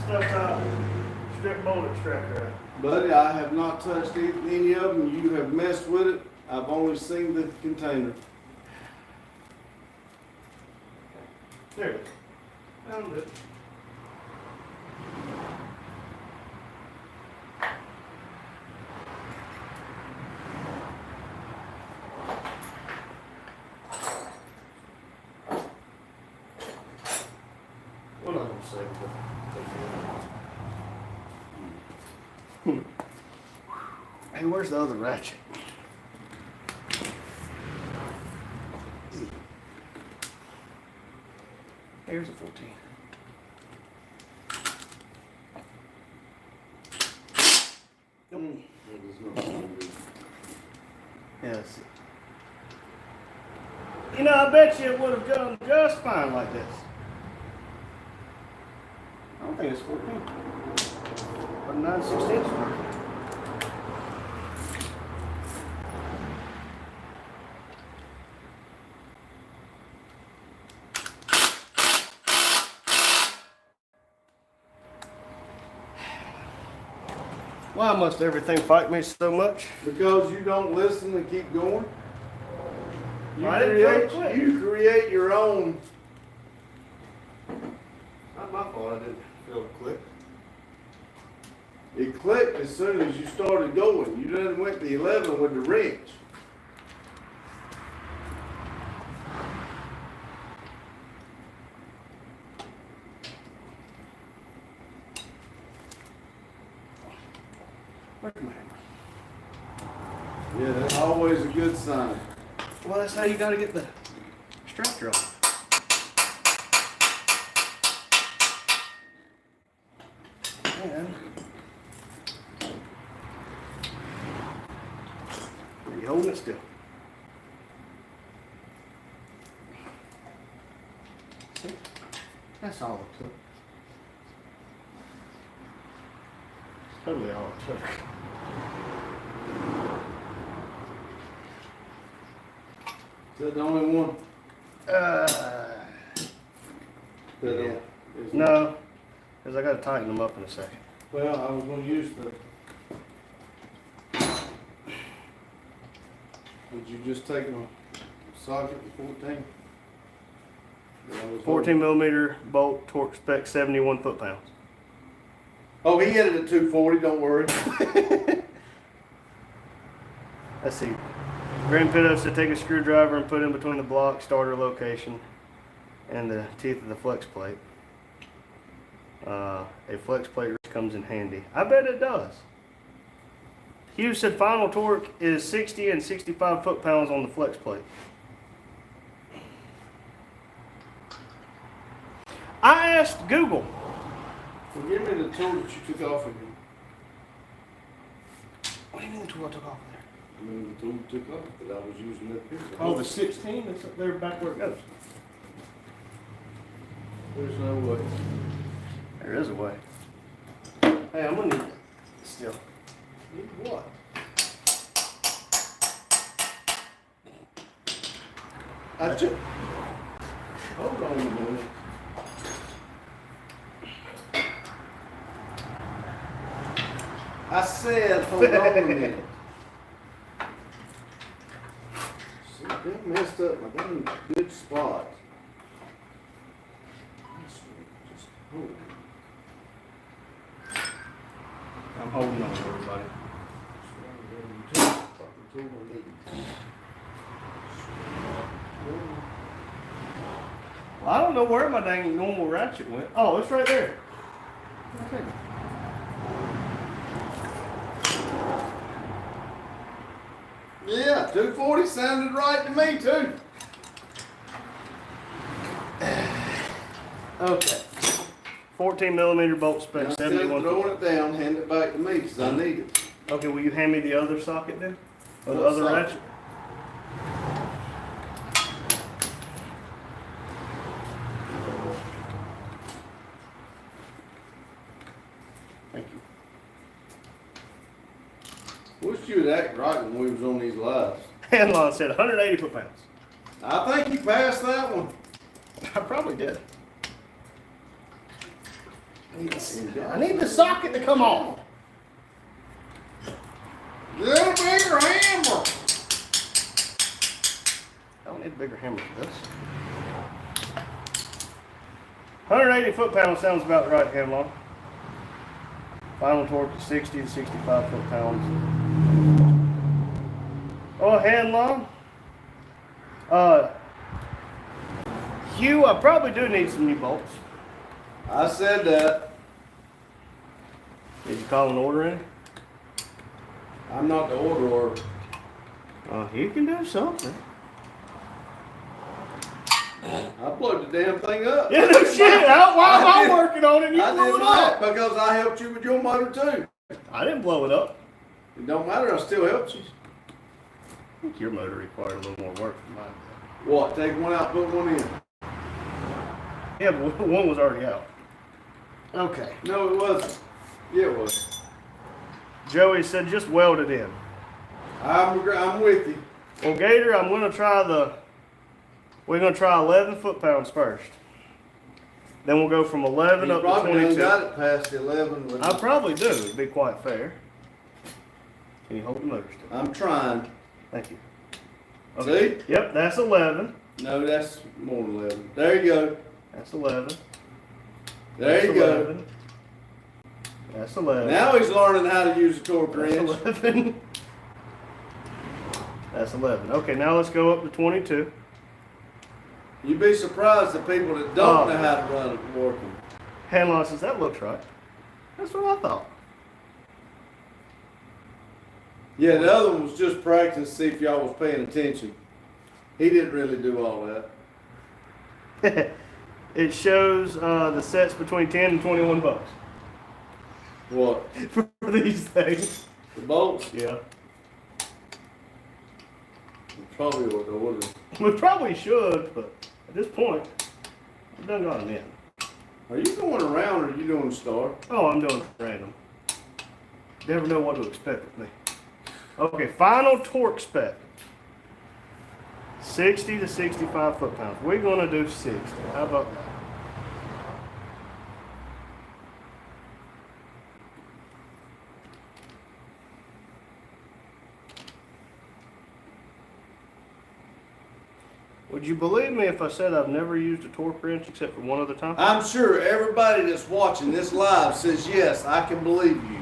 C: stuff out. Strip bullet extractor out.
B: Buddy, I have not touched any of them. You have messed with it. I've only seen the container.
C: There it is. Found it. What am I saying? Hey, where's the other ratchet? Here's a 14. Yes. You know, I bet you it would have done just fine like this. I don't think it's 14. But 9/16. Why must everything fight me so much?
B: Because you don't listen and keep going.
C: I didn't quit.
B: You create your own.
C: Not my fault, I didn't feel a click.
B: It clicked as soon as you started going. You done went to 11 with the wrench.
C: Where's my hammer?
B: Yeah, that's always a good sign.
C: Well, that's how you gotta get the extractor on. And are you holding it still? See? That's all it took. Totally all it took.
B: Is that the only one?
C: Yeah. No, because I got to tighten them up in a second.
B: Well, I was gonna use the. Would you just take my socket 14?
C: 14 millimeter bolt, torque spec, 71 foot-pounds.
B: Oh, he had it at 240, don't worry.
C: Let's see. Grand pivots to take a screwdriver and put in between the block starter location and the teeth of the flex plate. A flex plate comes in handy. I bet it does. Hughes said final torque is 60 and 65 foot-pounds on the flex plate. I asked Google.
B: Well, give me the tool that you took off of me.
C: What do you mean the tool I took off there?
B: I mean, the tool you took off that I was using up here.
C: Oh, the 16? It's up there back where it goes.
B: There's no way.
C: There is a way. Hey, I'm gonna need it still.
B: Need what? I just, hold on a minute. I said, hold on a minute. See, that messed up my damn good spot. Just hold on.
C: I'm holding on, everybody. Well, I don't know where my dang normal ratchet went. Oh, it's right there. Okay.
B: Yeah, 240 sounded right to me too.
C: Okay. 14 millimeter bolt spec,
B: Instead of
C: 71.
B: throwing it down, hand it back to me because I need it.
C: Okay, will you hand me the other socket then? Or the
B: What
C: other
B: socket?
C: ratchet? Thank you.
B: Wish you would act right when we was on these lives.
C: Handlaw said 180 foot-pounds.
B: I think you passed that one.
C: I probably did. I need the socket to come off.
B: Little bigger hammer.
C: I don't need a bigger hammer for this. 180 foot-pounds sounds about right, Handlaw. Final torque is 60 to 65 foot-pounds. Oh, Handlaw. Hugh, I probably do need some new bolts.
B: I said that.
C: Did you call an order in?
B: I'm not the orderer.
C: You can do something.
B: I blew the damn thing up.
C: Yeah, no shit. Why am I
B: did-
C: working on it and you
B: I
C: blew
B: did
C: it
B: that
C: up?
B: because I helped you with your motor too.
C: I didn't blow it up.
B: It don't matter, I still helped you.
C: I think your motor required a little more work than mine.
B: What, take one out, put one in?
C: Yeah, but one was already out. Okay.
B: No, it wasn't. Yeah, it was.
C: Joey said just weld it in.
B: I'm with you.
C: Well, Gator, we're going to try 11 foot-pounds first. Then we'll go from 11
B: You
C: up to
B: probably done
C: 22.
B: got it past 11. But
C: I probably do, to be quite fair. Can you hold the motor still?
B: I'm trying.
C: Thank you.
B: See?
C: Yep, that's 11.
B: No, that's more than 11. There you go.
C: That's 11.
B: There
C: That's
B: you go.
C: 11. That's 11.
B: Now he's learning how to use a torque
C: That's
B: wrench.
C: 11. That's 11. Okay, now let's go up to 22.
B: You'd be surprised the people that don't
C: Oh.
B: know how to run it working.
C: Handlaw says, that looks right. That's what I thought.
B: Yeah, the other one was just practice to see if y'all was paying attention. He didn't really do all that.
C: It shows the sets between 10 and 21 bucks
B: What?
C: for these things.
B: The bolts?
C: Yeah.
B: Probably what the order.
C: We probably should, but at this point, I've done got them in.
B: Are you going around or are you doing start?
C: Oh, I'm doing random. Never know what to expect with me. Okay, final torque spec. 60 to 65 foot-pounds. We're going to do 60. How about that? Would you believe me if I said I've never used a torque wrench except for one other time?
B: I'm sure everybody that's watching this live says, yes, I can believe you.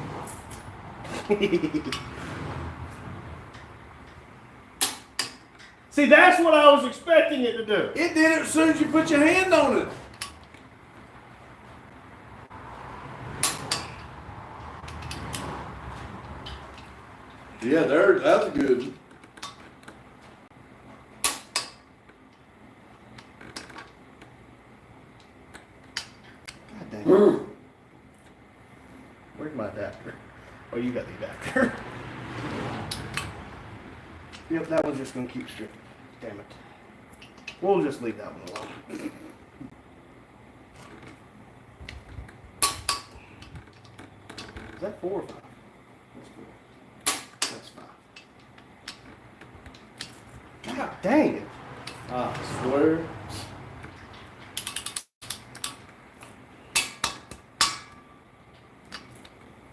C: See, that's what I was expecting it to do.
B: It did it as soon as you put your hand on it. Yeah, that's a good one.
C: God dang it. Where's my adapter? Oh, you got the adapter. Yep, that one's just gonna keep stripping. Damn it. We'll just leave that one alone. Is that 4 or 5? That's 4. That's 5. God dang it.
B: I swear.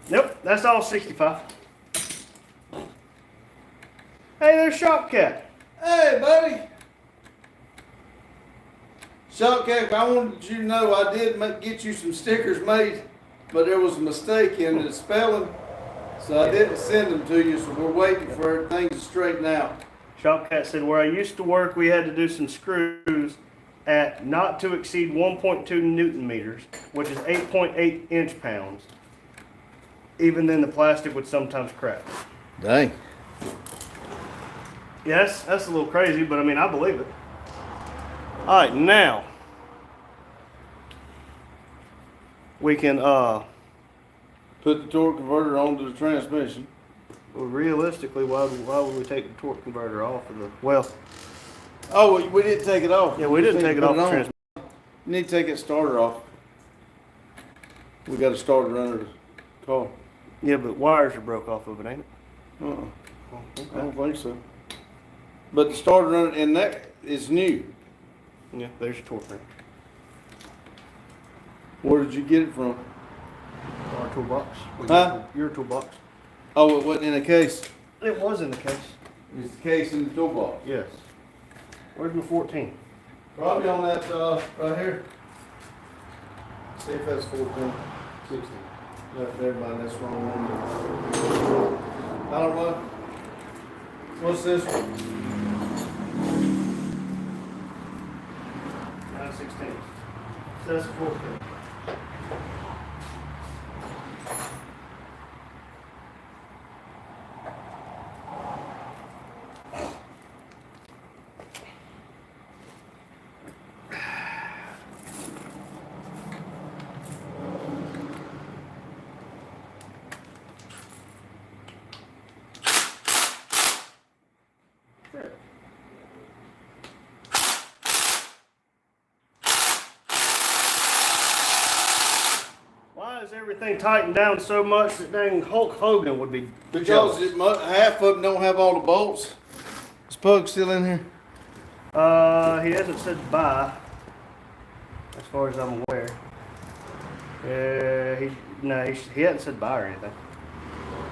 C: Yep, that's all 65. Hey, there's Shopcat.
B: Hey, buddy. Shopcat, I wanted you to know I did get you some stickers made, but there was a mistake in the spelling, so I didn't send them to you, so we're waiting for things to straighten out.
C: Shopcat said, where I used to work, we had to do some screws at not to exceed 1.2 Newton meters, which is 8.8 inch pounds. Even then, the plastic would sometimes crack.
B: Dang.
C: Yes, that's a little crazy, but I mean, I believe it. All right, now we can
B: Put the torque converter onto the transmission.
C: well, realistically, why would we take the torque converter off of the well?
B: Oh, we didn't take it off.
C: Yeah, we didn't take it off the
B: on.
C: transmission.
B: You need to take that starter off. We got a starter under the car.
C: Yeah, but wires are broke off of it, ain't it?
B: Uh-uh.
C: Oh,
B: I don't think so. But the starter under, and that is new.
C: Yeah, there's your torque wrench.
B: Where did you get it from?
C: Our toolbox.
B: Huh?
C: Your toolbox.
B: Oh, it wasn't in a case.
C: It was in the case.
B: It's the case in the toolbox.
C: Yes. Where's my 14?
B: Probably on that, right here. See if that's 14. 16. Never mind, that's wrong one. I don't know. What's this one?
C: 9/16. That's 14. Why is everything tightened down so much that dang Hulk Hogan would be
B: Because
C: jealous?
B: half of them don't have all the bolts. Is Pug still in here?
C: He hasn't said bye, as far as I'm aware. He hasn't said bye or anything.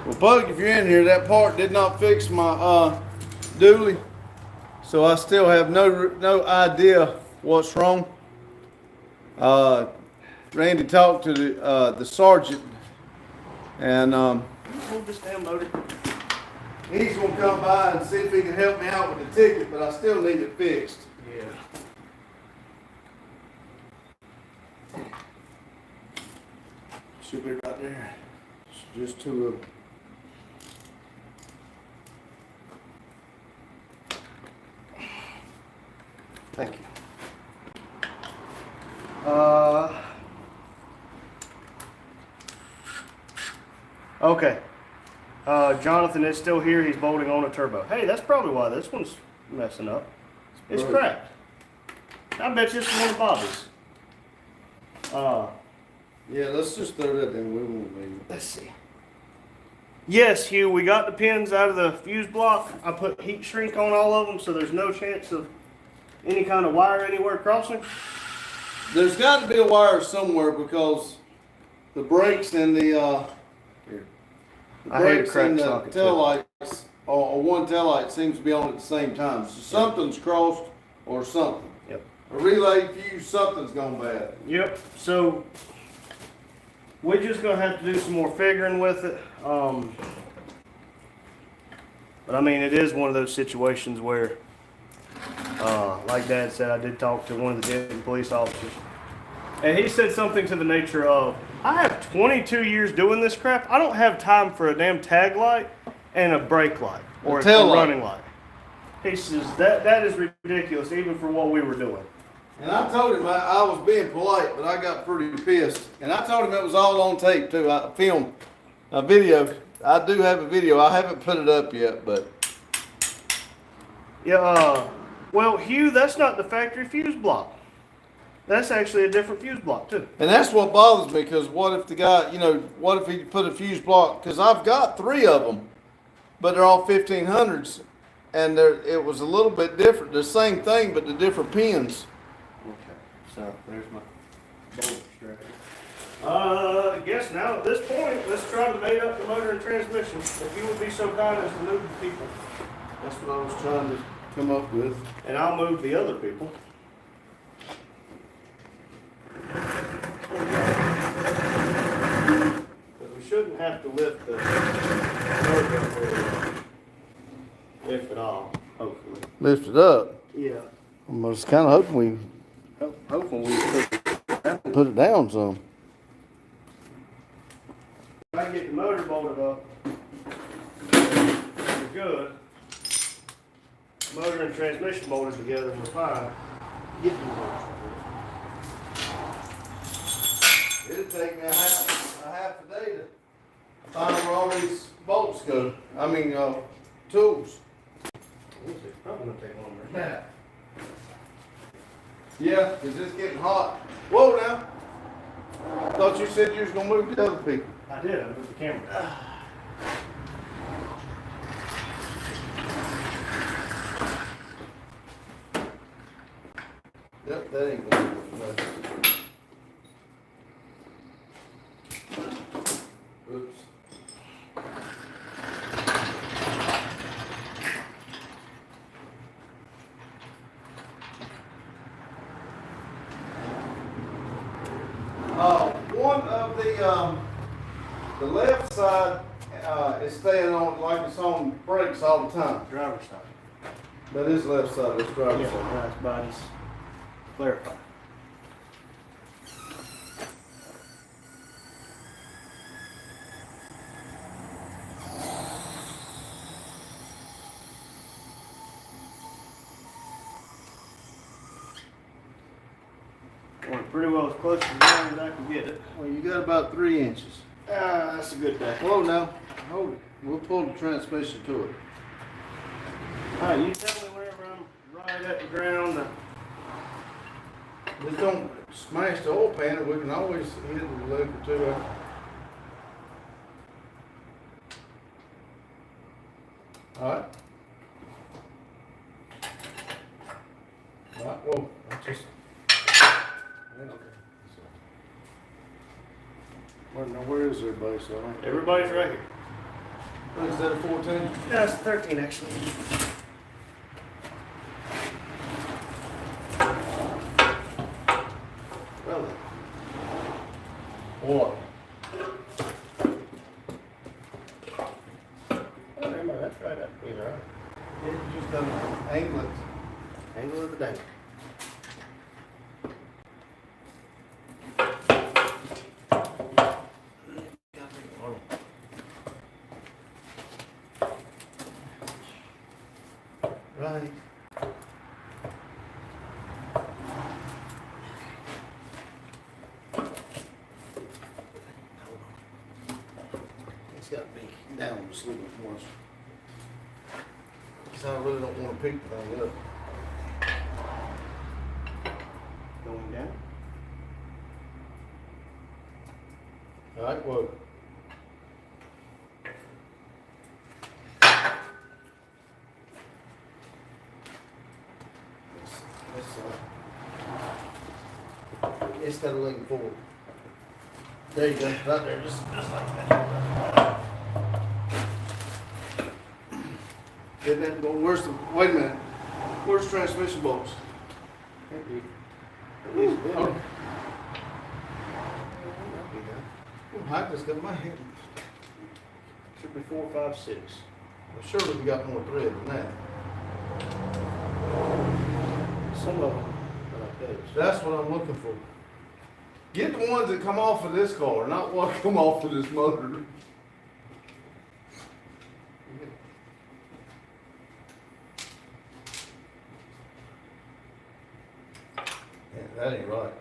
B: Well, Pug, if you're in here, that part did not fix my dually, so I still have no idea what's wrong. Randy talked to the sergeant, and
C: Move this damn motor.
B: he's gonna come by and see if he can help me out with the ticket, but I still need it fixed.
C: Yeah.
B: Should be right there. It's just two of them.
C: Thank you. Okay. Jonathan is still here. He's bolting on a turbo. Hey, that's probably why this one's messing up. It's
B: Right.
C: cracked. I bet you it's one of Bobby's.
B: Yeah, let's just throw that in. We won't need it.
C: Let's see. Yes, Hugh, we got the pins out of the fuse block. I put heat shrink on all of them so there's no chance of any kind of wire anywhere crossing.
B: There's got to be a wire somewhere because the brakes and the here. The
C: I hate a
B: brakes
C: cracked
B: and the
C: socket, too.
B: taillights, or one taillight seems to be on at the same time. So something's crossed or something.
C: Yep.
B: A relay fuse, something's gone bad.
C: Yep. So we're just gonna have to do some more figuring with it. But I mean, it is one of those situations where, like Dad said, I did talk to one of the Denton police officers, and he said something to the nature of, "I have 22 years doing this crap. I don't have time for a damn tag light and a brake light or a
B: tail light.
C: running light." He says that is ridiculous, even for what we were doing.
B: And I told him I was being polite, but I got pretty pissed. And I told him it was all on tape too. I filmed a video. I do have a video. I haven't put it up yet, but
C: Yeah, well, Hugh, that's not the factory fuse block. That's actually a different fuse block, too.
B: and that's what bothers me. Because what if the guy, what if he put a fuse block? Because I've got 3 of them, but they're all 1500s, and it was a little bit different, the same thing, but the different pins.
A: Okay, so there's my bolt strap.
C: I guess now at this point, let's try to mate up the motor and transmission. If you would be so kind as to move the people,
B: That's what I was trying to come up with.
C: and I'll move the other people. Because we shouldn't have to lift the motor up very much, if at all, hopefully.
B: Lift it up.
C: Yeah.
B: I was kinda hoping we
C: Hopefully we could.
B: put it down some.
C: If I can get the motor bolted up, we're good. Motor and transmission bolted together, we're fine. Get the motor.
B: It'd take me a half a day to find where all these bolts go. I mean, tools.
C: It's probably gonna take longer.
B: Yeah, 'cause it's getting hot. Whoa now. Thought you said you was gonna move the other people.
C: I did, I moved the camera.
B: Yep, that ain't gonna work. Oops. One of the left side, is staying on, like it's on brakes all the time.
C: Driver's side.
B: That is left side, that's driver's
C: Yeah,
B: side.
C: that's bodies. Clarify. Went pretty well as close to the ground as I can get it.
B: Well, you got about 3 inches.
C: That's a good day.
B: Whoa now, hold it. We'll pull the transmission to it.
C: Alright, you tell me whenever I'm right at the ground.
B: Just don't smash the oil pan, and we can always hit it with a loop or two. Alright. Alright, well, that's just. Where is everybody, so?
C: Everybody's right here.
B: Is that a 14?
C: Yeah, it's 13 actually.
B: Well then. What?
C: Oh, never mind, that's right up here, right?
B: It's just an anglet.
C: Angle of the day.
B: Right. It's got to be down just a little bit more. Because I really don't want to pick the thing up.
C: Going down.
B: All right, well. It's got to lean forward. There you go, right there, just like that. Get that going. Where's the? Wait a minute. Where's the transmission bolts?
C: Can't be. At least a bit.
B: Oh. I just got my head.
C: Should be 4, 5, 6.
B: Well, surely we got more thread than that.
C: Some of them are like those.
B: That's what I'm looking for. Get the ones that come off of this car, not what come off of this motor. Yeah, that ain't right.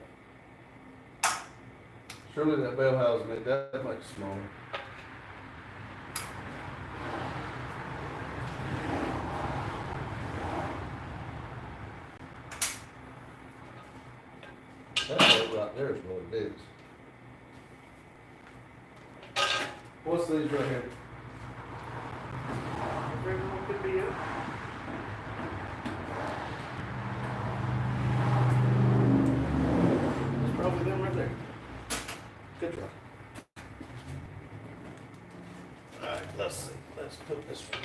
B: Surely that bell housing, that makes it smaller. That bell right there is what it is. What's these right here?
C: Everyone could be it.
A: Good job. Alright, let's see. Let's put this one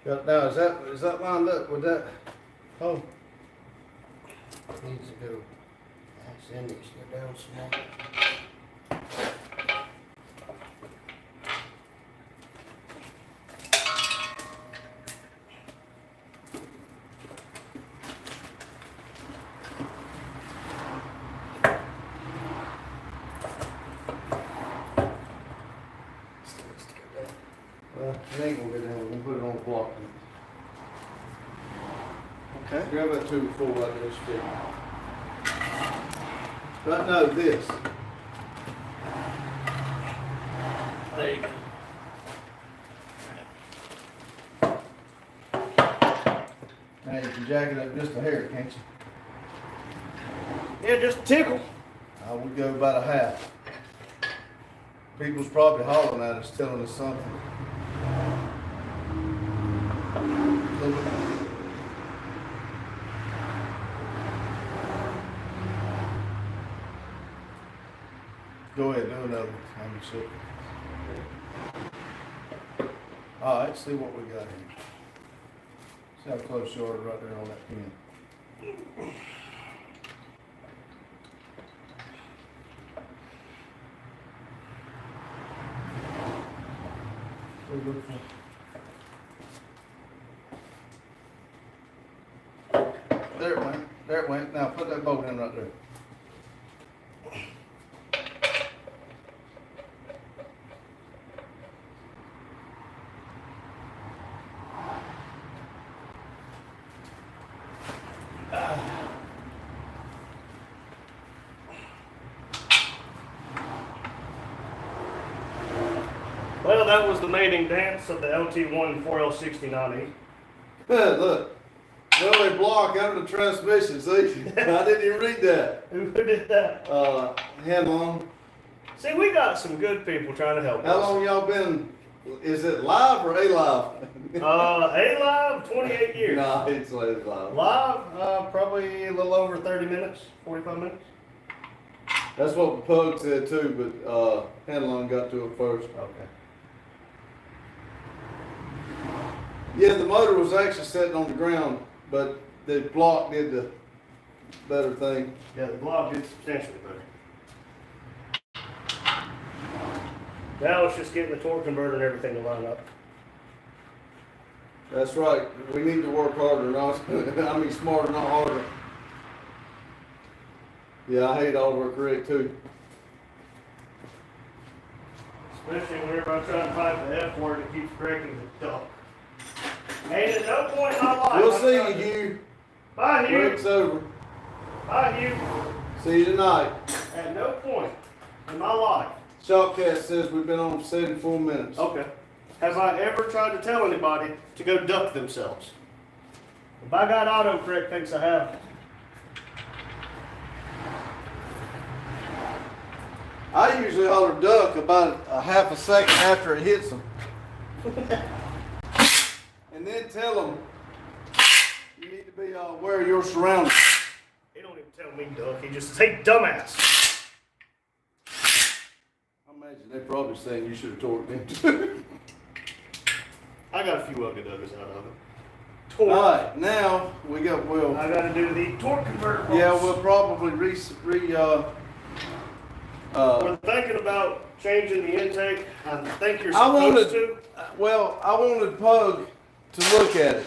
A: here.
B: Now, is that lined up with that? Oh,
A: Needs to go. Actually, it needs to go down some more.
B: well, it ain't gonna go down, we're gonna put it on a block.
A: Okay.
B: Grab that 2 before I just fit. Right now, this.
A: There you go.
B: Now you can jack it up just a hair, can't you?
A: Yeah, just tickle.
B: I would go about a half. People's probably hollering at us, telling us something. Go ahead, do another one. I'm sick. All right, see what we got here. See how close you are right there on that pin. What are you looking for? There it went. There it went. Now put that bolt in right there.
C: Well, that was the mating dance of the LT1 4L6090.
B: Look. No, they block out of the transmission. See? I didn't even read that.
C: Who did that?
B: How long?
C: See, we got some good people trying to help
B: How
C: us.
B: long y'all been? Is it live or alive?
C: A-Live, 28 years.
B: Nah, it's live.
C: Live, probably a little over 30 minutes, 45 minutes.
B: That's what Pug said too, but Hanlon got to it first.
C: Okay.
B: Yeah, the motor was actually sitting on the ground, but the block did the better thing.
C: Yeah, the block did substantially better. Now it's just getting the torque converter and everything to line up.
B: That's right. We need to work harder, not I mean smarter, not harder. Yeah, I hate autocorrect too.
C: Especially whenever I try to type the F word, it keeps correcting the duck. And at no point in my life.
B: We'll
C: I'm
B: see
C: trying
B: you,
C: to-
B: Hugh.
C: Bye, Hugh.
B: Break's over.
C: Bye, Hugh.
B: See you tonight.
C: At no point in my life.
B: Shopcast says we've been on 74 minutes.
C: Okay. Have I ever tried to tell anybody to go duck themselves? If I got autocorrect thinks I have.
B: I usually holler duck about a half a second after it hits them. And then tell them you need to be aware of your surroundings.
C: He don't even tell me duck. He just says, hey, dumbass.
B: I imagine they're probably saying you should have torqued them too.
C: I got a few ugga duggas out of it.
B: All
C: Torque.
B: right, now we got
C: I got to do the torque converter.
B: Yeah,
C: bolts.
B: we'll probably
C: We're thinking about changing the intake. I think you're
B: I wanted-
C: supposed to.
B: I wanted Pug to look at it.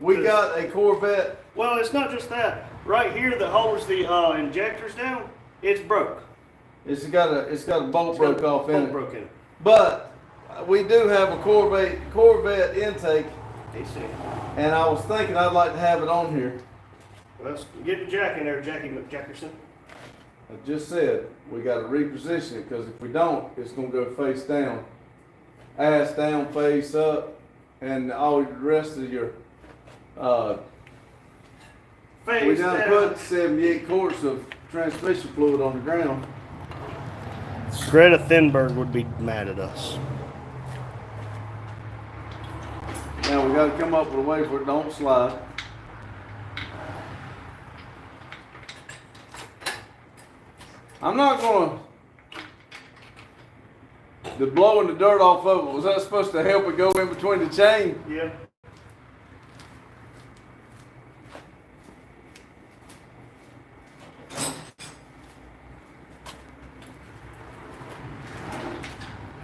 B: We got a Corvette.
C: Well, it's not just that. Right here that holds the injectors down, it's broke.
B: It's got a bolt broke off in
C: Bolt
B: it.
C: broke in it.
B: But we do have a Corvette intake,
C: DC.
B: and I was thinking I'd like to have it on here.
C: Let's get the jack in there, Jackie McJackerson.
B: I just said we got to reposition it because if we don't, it's gonna go face down, ass down, face up, and all the rest of your. We
C: Face
B: done
C: down.
B: put 78 quarts of transmission fluid on the ground.
C: Greta Thunberg would be mad at us.
B: Now we got to come up with a way for it don't slide. I'm not gonna. The blowing the dirt off of it, was that supposed to help it go in between the chain?
C: Yeah.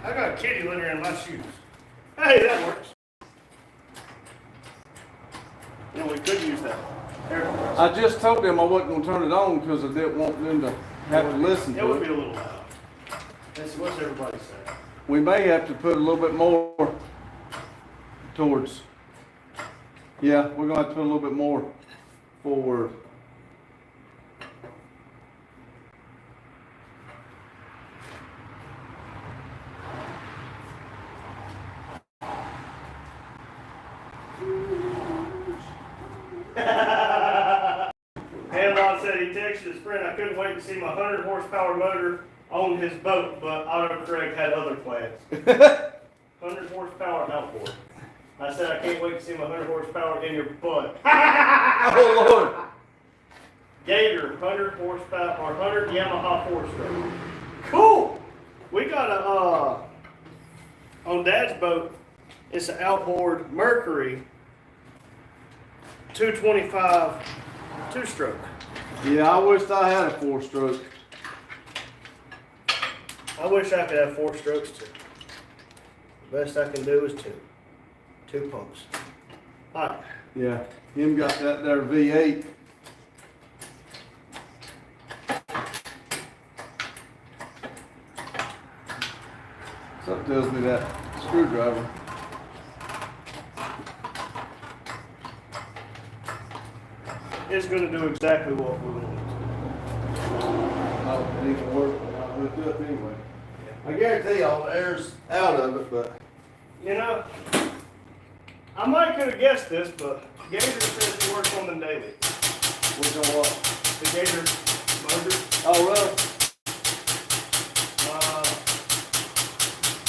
C: I got a kitty litter in my shoes. Hey, that works. You know, we could use that. There.
B: I just told them I wasn't gonna turn it on because I didn't want them to have to listen
C: It
B: to
C: would be
B: it.
C: a little loud. What's everybody saying?
B: We may have to put a little bit more towards. Yeah, we're gonna have to put a little bit more forward.
C: Hanlon said he texted his friend, I couldn't wait to see my 100 horsepower motor on his boat, but autocorrect had other plans. 100 horsepower outboard. I said, I can't wait to see my 100 horsepower in your butt.
B: Oh Lord!
C: Gator, 100 horsepower, or 100 Yamaha 4-stroke. Cool! We got on Dad's boat, it's an outboard Mercury 225 2-stroke.
B: Yeah, I wished I had a 4-stroke.
C: I wish I could have 4 strokes too. The best I can do is 2. 2 pumps. Alright.
B: Yeah, him got that there V8. Something tells me that screwdriver.
C: It's going to do exactly what we want
B: Oh, it didn't work. I'll hook it up anyway. I guarantee all the air's out of it, but.
C: to. You know, I might could have guessed this, but Gator says he works on them daily.
B: We're gonna what?
C: The Gator motor.
B: Oh, really?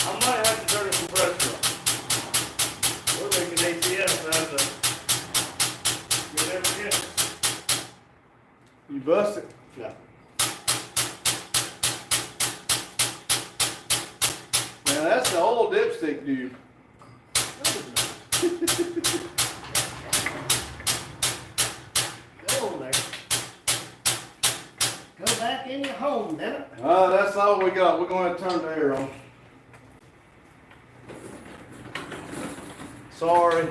C: I might have to turn the compressor on. We're making ATS out of the. You never get.
B: You bust it?
C: No.
B: Man, that's the old dipstick dude.
C: Go on there. Go back in your home, damn it.
B: That's all we got. We're gonna have to turn the air on. Sorry.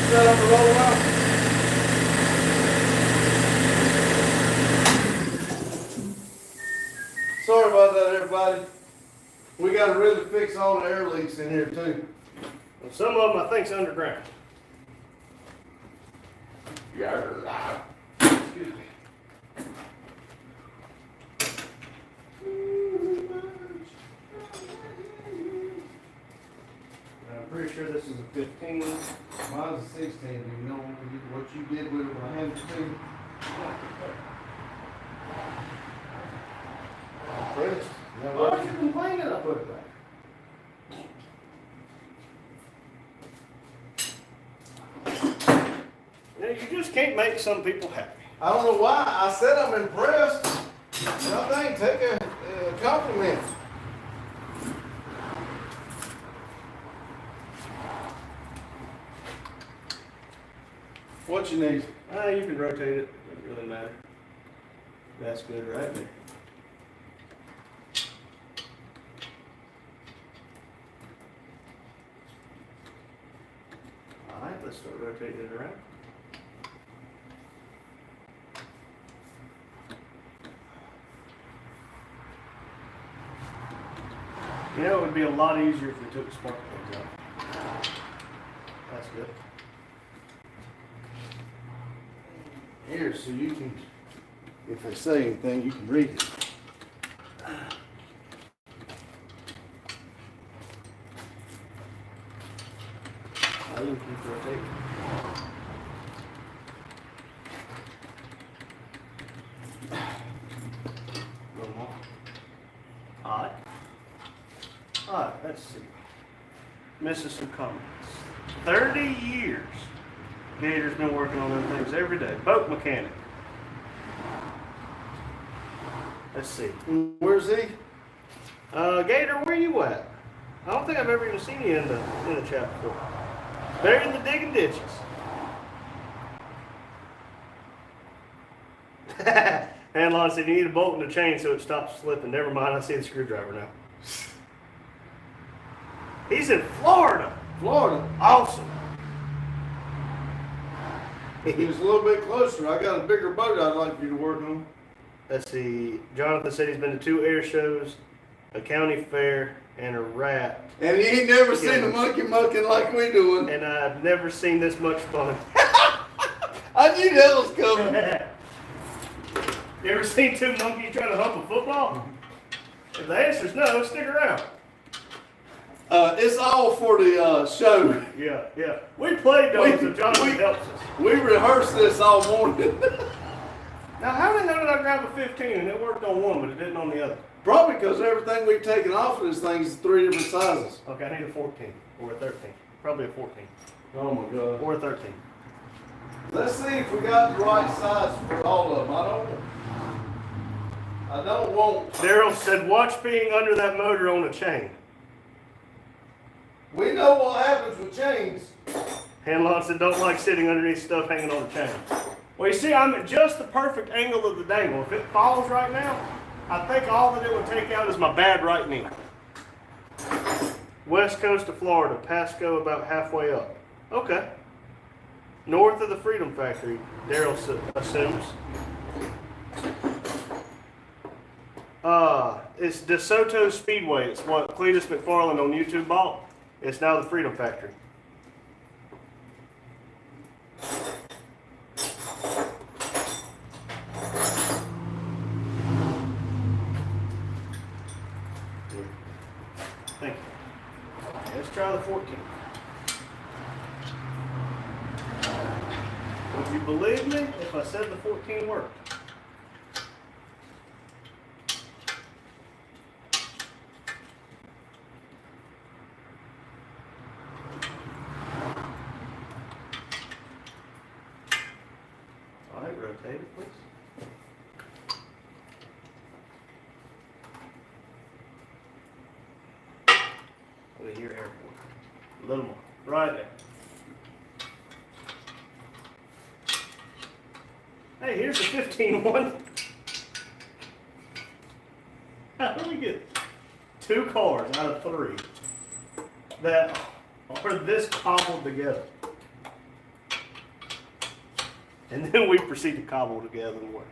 B: Set up a roll out. Sorry about that, everybody. We got to really fix all the air leaks in here too.
C: And some of them I think's underground.
B: Excuse me.
C: I'm pretty sure this is a 15.
B: Mine's a 16. Do you know what you did with it when I handed it to you?
A: Impressed. Now,
C: Why
A: what
C: are you complaining I put it back? You know, you just can't make some people happy.
B: I don't know why. I said I'm impressed. Nothing. Take a compliment. What you need?
C: You can rotate it. Doesn't really matter. That's good right there. All right, let's start rotating it around. You know, it would be a lot easier if we took the spark plugs out. That's good.
B: Here, so you can, if they say anything, you can read it.
C: I didn't keep rotating. Little more. Alright. Alright, let's see. Missing some comments. 30 years. Gator's been working on them things every day. Boat mechanic. Let's see.
B: Where's he?
C: Gator, where you at? I don't think I've ever even seen you in the chat before. Buried in the digging ditches. Handlon said you need a bolt and a chain so it stops slipping. Never mind, I see the screwdriver now. He's in Florida.
B: Florida.
C: Awesome.
B: He was a little bit closer. I got a bigger boat I'd like you to work on.
C: Let's see. Jonathan said he's been to 2 air shows, a county fair, and a rat.
B: And he ain't never seen a monkey mucking like we doing.
C: And I've never seen this much fun.
B: I knew that was coming.
C: You ever seen 2 monkeys trying to hump a football? If the answer's no, stick around.
B: It's all for the show.
C: Yeah. We played those if Jonathan helps us.
B: We rehearsed this all morning.
C: Now, how the hell did I grab a 15 and it worked on one, but it didn't on the other?
B: Probably because everything we've taken off of this thing is 3 different sizes.
C: Okay, I need a 14 or a 13. Probably a 14
B: Oh my God.
C: or a 13.
B: Let's see if we got the right size for all of them. I don't want.
C: Daryl said, watch being under that motor on a chain.
B: We know what happens with chains.
C: Hanlon said, don't like sitting underneath stuff hanging on a chain. Well, you see, I'm at just the perfect angle of the dangle. If it falls right now, I think all that it would take out is my bad right knee. West coast of Florida, Pasco about halfway up. Okay. North of the Freedom Factory, Daryl assumes. It's DeSoto Speedway. It's what Cletus McFarland on YouTube bought. It's now the Freedom Factory. Thank you. Let's try the 14. Would you believe me if I said the 14 worked? All right, rotate it, please. Look at your air. A little more. Right there. Hey, here's the 15 one. How do we get 2 cars out of 3 that are this cobbled together? And then we proceed to cobble together worse.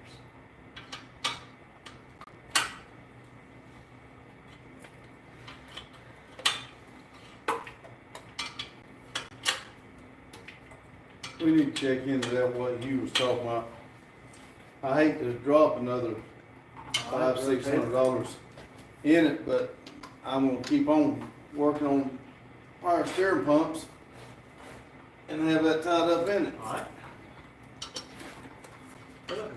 B: We need to check into that, what Hugh was talking about. I hate to drop another $500-600 in it, but I'm gonna keep on working on power steering pumps and have that tied up in it.
C: All right.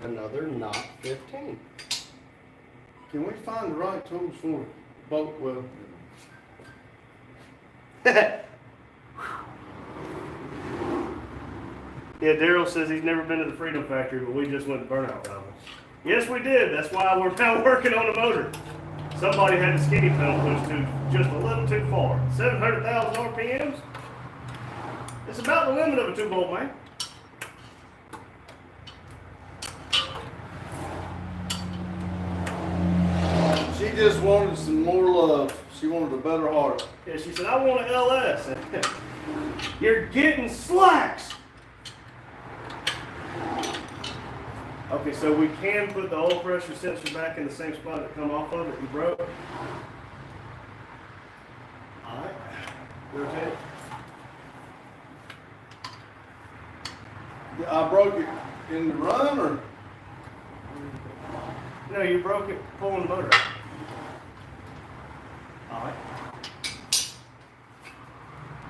C: Another knot 15.
B: Can we find the right tools for boat well?
C: Yeah, Daryl says he's never been to the Freedom Factory, but we just went to Burnout Rivals. Yes, we did. That's why we're now working on the motor. Somebody had the skinny pedal pushed just a little too far. 700,000 RPMs? It's about the limit of a 2-bolt, man.
B: She just wanted some more love. She wanted a better heart.
C: Yeah, she said, I want an LS. You're getting slacks. Okay, so we can put the oil pressure sensor back in the same spot that come off of it. You broke. Rotate it.
B: I broke it in the run, or?
C: No, you broke it pulling the motor out. Alright.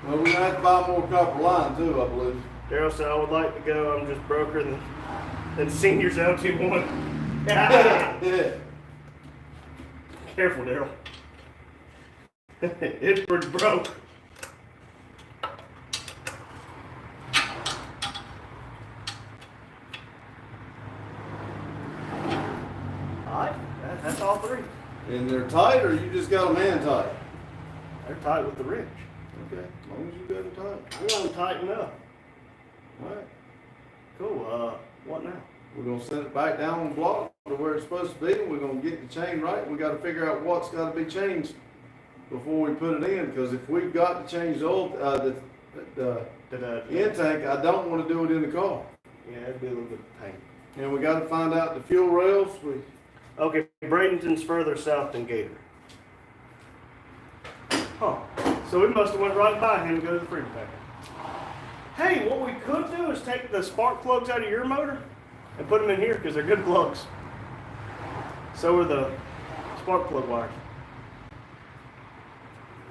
B: Well, we're gonna have to buy more copper line too, I believe.
C: Daryl said I would like to go. I'm just broker than seniors LT1.
B: Yeah.
C: Careful, Daryl. It's pretty broke. Alright, that's all three.
B: And they're tight, or you just got them hand tight?
C: They're tight with the wrench.
B: Okay, as long as you got them tight.
C: I got them tightened up.
B: Alright.
C: Cool. What now?
B: We're gonna send it back down the block to where it's supposed to be, and we're gonna get the chain right. We gotta figure out what's gotta be changed before we put it in, because if we've got to change the oil, the intake, I don't wanna do it in the car.
C: Yeah, it'd be a little bit of pain.
B: And we gotta find out the fuel rails,
C: Okay, Bradenton's further south than Gator. Huh. So we must have went right by him and go to the freezer packer. Hey, what we could do is take the spark plugs out of your motor and put them in here because they're good plugs. So are the spark plug wires.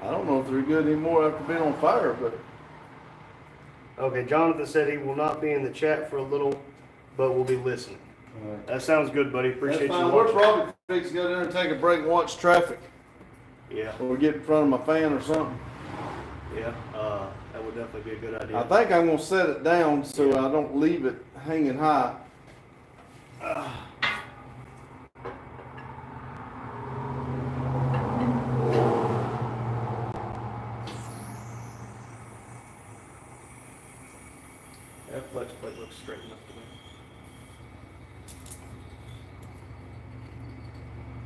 B: I don't know if they're good anymore after being on fire, but
C: Okay, Jonathan said he will not be in the chat for a little, but will be listening. That sounds good, buddy. Appreciate
B: that's
C: you
B: fine. We're
C: watching.
B: probably fixing to go there and take a break and watch traffic,
C: Yeah,
B: or get in front of my fan or something.
C: yeah. That would definitely be a good idea.
B: I think I'm gonna set it down so I don't leave it hanging high.
C: That flex plate looks straight enough to me.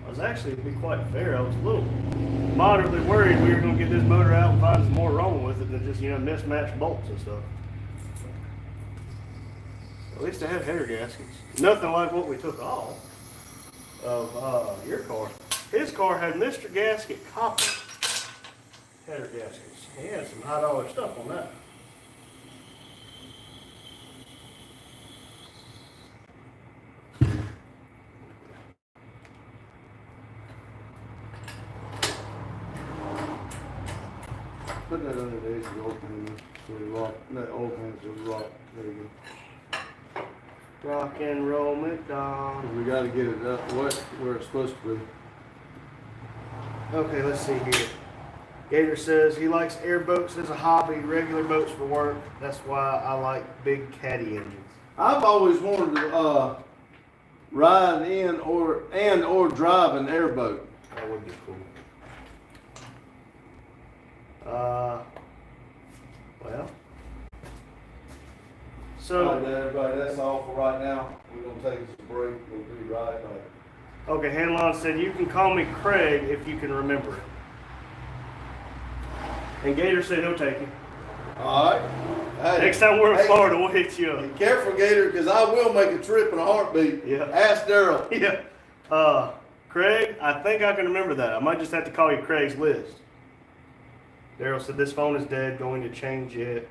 C: I was actually, to be quite fair, I was a little moderately worried we were going to get this motor out and find some more wrong with it than just, mismatched bolts and stuff. At least I had header gaskets. Nothing like what we took off of your car. His car had Mr. Gasket copper header gaskets. He had some high dollar stuff on that.
B: Put that under the edge of the oil pan, so the rock, that oil pan, so the rock, there you go.
C: Rock and roll McDonald.
B: We gotta get it up where it's supposed to be.
C: Okay, let's see here. Gator says he likes airboats as a hobby, regular boats for work. That's why I like big caddy engines.
B: I've always wanted to, ride in or drive an airboat.
C: That would be cool. Well.
B: All right,
C: So,
B: everybody, that's all for right now. We're gonna take us a break. We'll be right back.
C: okay, Hanlon said you can call me Craig if you can remember it. And Gator said he'll take you.
B: All right. Hey,
C: Next time we're in
B: hey,
C: Florida, we'll hit you up.
B: be careful, Gator, because I will make a trip in a heartbeat.
C: Yeah.
B: Ask Daryl.
C: Yeah. Craig, I think I can remember that. I might just have to call you Craig's List. Daryl said this phone is dead, going to change it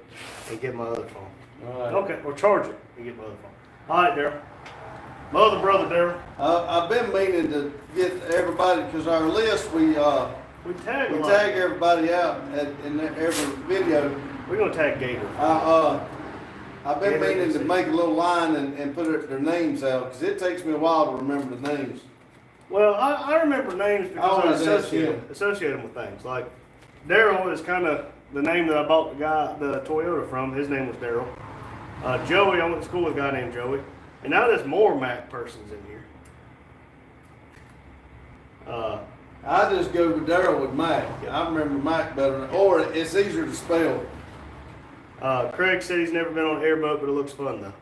C: and get my other phone.
B: All right.
C: Okay, or charge it and get my other phone. All right, Daryl. My other brother, Daryl.
B: I've been meaning to get everybody, because our list, we
C: tag him.
B: tag everybody out in every video.
C: We're gonna tag Gator.
B: I've been
C: Gator
B: meaning to
C: can see.
B: make a little line and put their names out, because it takes me a while to remember the names.
C: Well, I remember names because I
B: always ask
C: associate them with things. Like Daryl is kind of the name that I bought the Toyota from. His name was Daryl. Joey, I went to school with a guy named Joey. And now there's more Mac persons in here.
B: I just go with Daryl with Mac. I remember Mac better, or it's easier to spell.
C: Craig said he's never been on an airboat, but it looks fun though.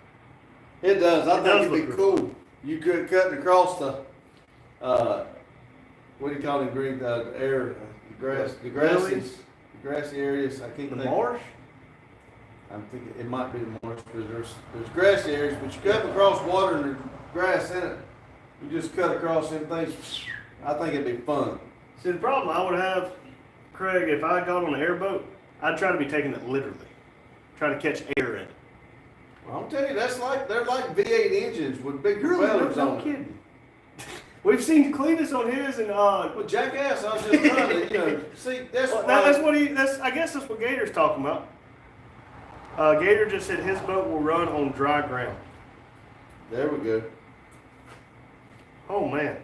B: It does. I
C: It
B: think
C: does
B: it'd be
C: look
B: cool. You could cut across the, what do you call it, Greg? The air, the grassy areas. I can't
C: The
B: think.
C: marsh?
B: I'm thinking it might be the marsh, because there's grassy areas, but you cut across water and there's grass in it. You just cut across them things. I think it'd be fun.
C: See, the problem I would have, Craig, if I got on an airboat, I'd try to be taking it literally. Try to catch air in it.
B: I'll tell you, they're like V8 engines with big
C: Really?
B: propellers
C: No
B: on it.
C: kidding. We've seen Cletus on his, and
B: Well, jackass, I was just trying to, see, that's
C: that's what I guess that's what Gator's talking about. Gator just said his boat will run on dry ground.
B: There we go.
C: Oh man.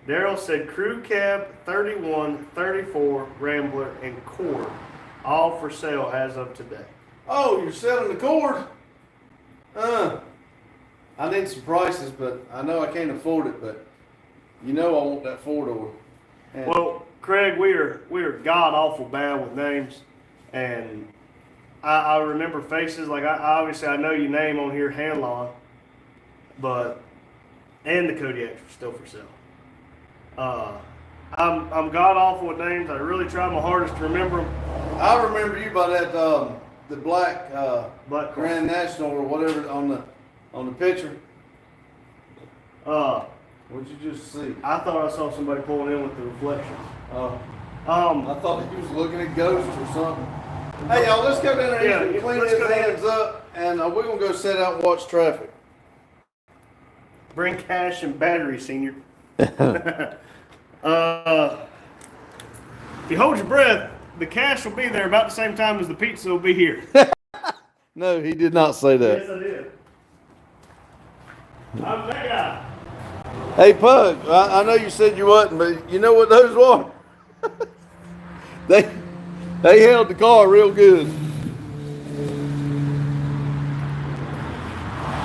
C: Daryl said crew cab 31, 34, Rambler, and cord, all for sale as of today.
B: Oh, you're selling the cord? I need some prices, but I know I can't afford it, but you know I want that 4-door. And
C: Well, Craig, we are god awful bad with names, and I remember faces like obviously I know your name on here, Hanlon, and the Kodiaks are still for sale. I'm god awful with names. I really try my hardest to remember them.
B: I remember you by that, the black,
C: But
B: Grand National or whatever on the picture. What'd you just see?
C: I thought I saw somebody pulling in with the reflection.
B: I thought he was looking at ghosts or something. Hey, y'all, let's go down there
C: Yeah,
B: and clean
C: let's
B: his
C: go down.
B: hands up, and we're gonna go sit out and watch traffic.
C: Bring cash and battery, senior. If you hold your breath, the cash will be there about the same time as the pizza will be here.
B: No, he did not say that.
C: Yes, I did. I'm that guy.
B: Hey, Pug, I know you said you wasn't, but you know what those were? They held the car real good.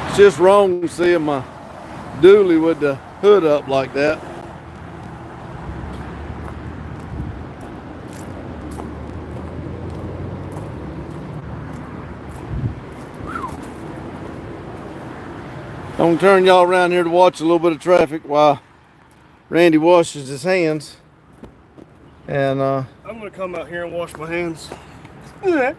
B: It's just wrong seeing my dually with the hood up like that. I'm gonna turn y'all around here to watch a little bit of traffic while Randy washes his hands. And
C: I'm gonna come out here and wash my hands.
B: well,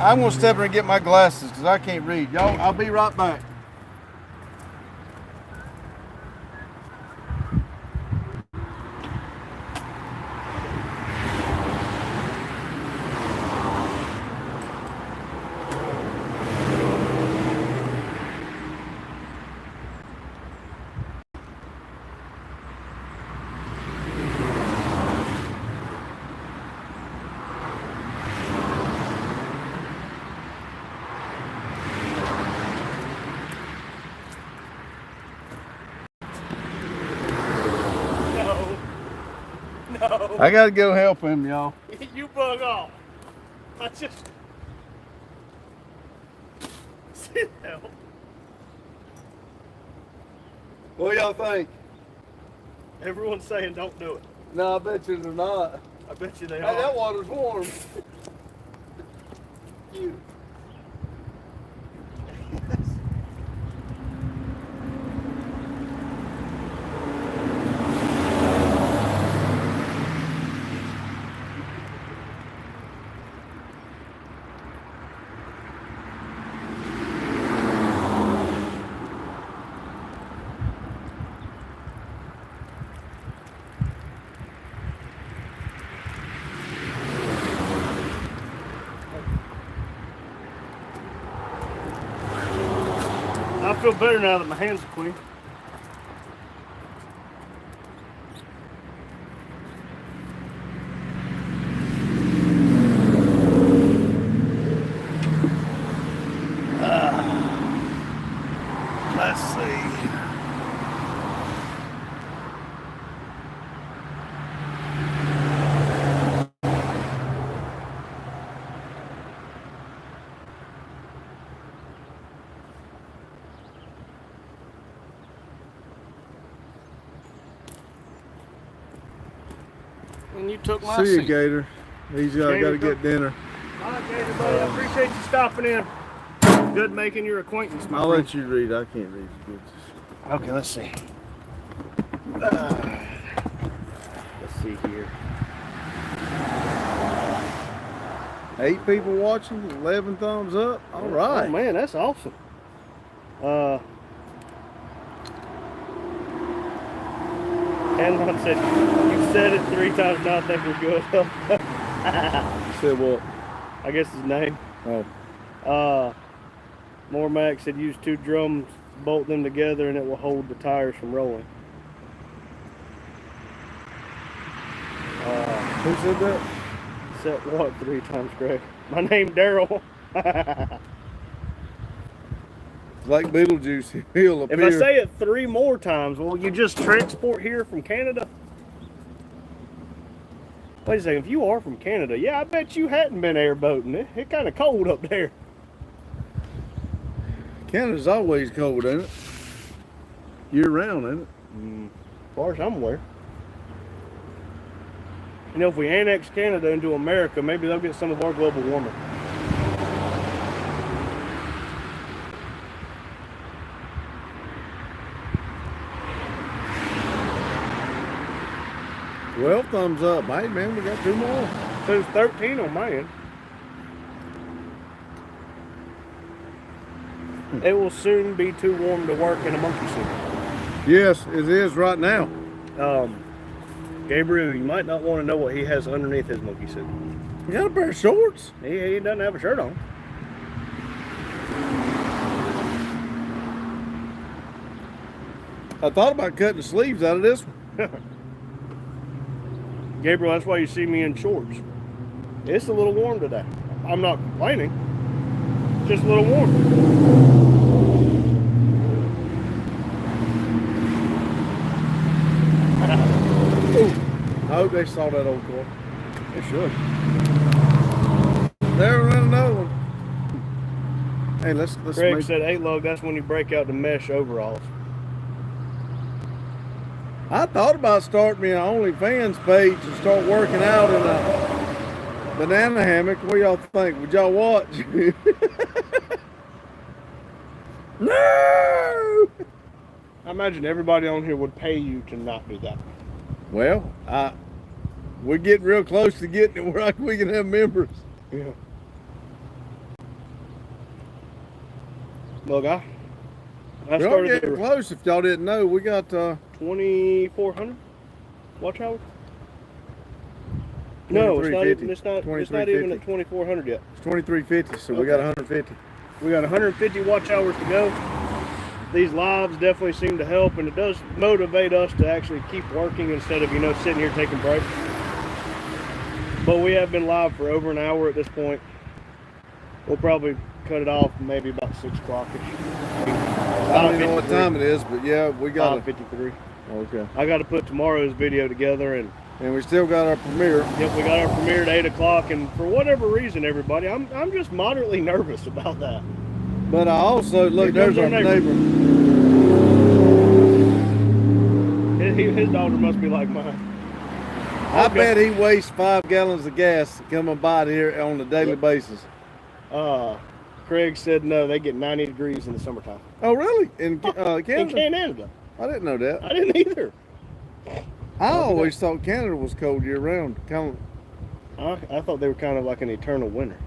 B: I'm gonna step in and get my glasses because I can't read. Y'all, I'll be right back.
C: No.
B: I gotta go help him, y'all.
C: You bug off. I just. Sit down.
B: What y'all think?
C: Everyone's saying don't do it.
B: No, I bet you they're not.
C: I bet you they
B: Hey,
C: are.
B: that water's warm.
C: I feel better now that my hands are clean.
B: Let's see.
C: And you took my
B: See you,
C: seat.
B: Gator. He's
C: Gator,
B: got to
C: go-
B: get dinner.
C: All right, Gator, buddy. I appreciate you stopping in. Good making your acquaintance, my
B: I'll
C: friend.
B: let you read. I can't read.
C: Okay, let's see.
A: Let's see here.
B: 8 people watching, 11 thumbs up. All
C: Oh
B: right.
C: man, that's awesome. Hanlon said, "You said it 3 times now. I think we're good."
B: Said what?
C: I guess his name.
B: Oh,
C: Mormac said, "Use 2 drums, bolt them together, and it will hold the tires from rolling."
B: who said that?
C: Said what 3 times, Greg? My name Daryl.
B: Like Beetlejuice, he'll appear.
C: If I say it 3 more times, will you just transport here from Canada? Wait a second, if you are from Canada, yeah, I bet you hadn't been airboating. It's kind of cold up there.
B: Canada's always cold, ain't it? Year round, ain't it?
C: As far as I'm aware. You know, if we annex Canada into America, maybe they'll get some of our global warming.
B: Well, thumbs up. Hey, man, we got 2 more.
C: So it's 13 on my end. It will soon be too warm to work in a monkey suit.
B: Yes, it is right now.
C: Gabriel, you might not want to know what he has underneath his monkey suit.
B: You got a pair of shorts?
C: He doesn't have a shirt on.
B: I thought about cutting the sleeves out of this one.
C: Gabriel, that's why you see me in shorts. It's a little warm today. I'm not complaining. Just a little warm.
B: I hope they saw that old car.
C: It should.
B: They're running another one. Hey, let's
C: Greg
B: make...
C: said, "Hey, Lug, that's when you break out the mesh overalls."
B: I thought about starting me an OnlyFans page and start working out in a banana hammock. What y'all think? Would y'all watch? No!
C: I imagine everybody on here would pay you to not do that.
B: Well, we're getting real close to getting it where we can have members.
C: Yeah. Look, I
B: We're
C: started
B: getting
C: the
B: close. If y'all didn't know, we got
C: 2,400 watch hours. No, it's not even. It's not even at 2,400 yet.
B: it's 2350, so we got 150.
C: We got 150 watch hours to go. These lives definitely seem to help, and it does motivate us to actually keep working instead of, sitting here taking breaks. But we have been live for over an hour at this point. We'll probably cut it off maybe about 6 o'clock-ish.
B: I don't even know what time it is, but yeah, we got
C: 5:53.
B: Okay.
C: I got to put tomorrow's video together, and
B: And we still got our premiere.
C: yep, we got our premiere at 8 o'clock. And for whatever reason, everybody, I'm just moderately nervous about that.
B: But I also, look,
C: Here
B: there's
C: comes
B: our
C: our
B: neighbor.
C: His daughter must be like mine.
B: I
C: Okay.
B: bet he wastes 5 gallons of gas coming by here on a daily basis.
C: Craig said no, they get 90 degrees in the summertime.
B: Oh, really? In Canada?
C: In Canada.
B: I didn't know that.
C: I didn't either.
B: I always thought Canada was cold year round.
C: I thought they were kind of like an eternal winter.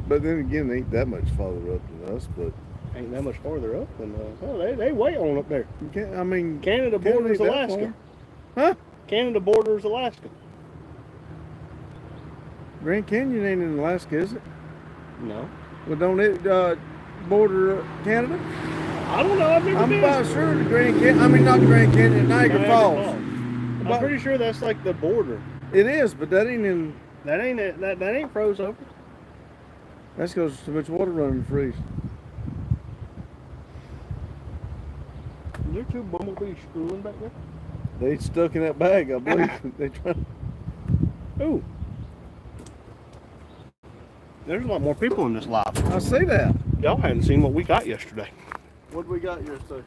B: But then again, they ain't that much farther up than us. But
C: Ain't that much farther up than they way on up there.
B: you can't, I mean,
C: Canada
B: Canada
C: borders
B: ain't that
C: Alaska.
B: far. Huh?
C: Canada borders Alaska.
B: Grand Canyon ain't in Alaska, is it?
C: No.
B: Well, don't it border Canada?
C: I don't know. I've never
B: I'm
C: been.
B: about sure the Grand Canyon. I mean, not the Grand Canyon, Niagara Falls.
C: I'm
B: About-
C: pretty sure that's like the border.
B: It is, but that ain't in.
C: That ain't it. That ain't froze over.
B: That's because too much water running to freeze.
C: Is there 2 bumblebees screwing back there?
B: They stuck in that bag, I believe. They try.
C: Ooh. There's a lot more people in this live.
B: I see that.
C: Y'all hadn't seen what we got yesterday.
B: What do we got yesterday?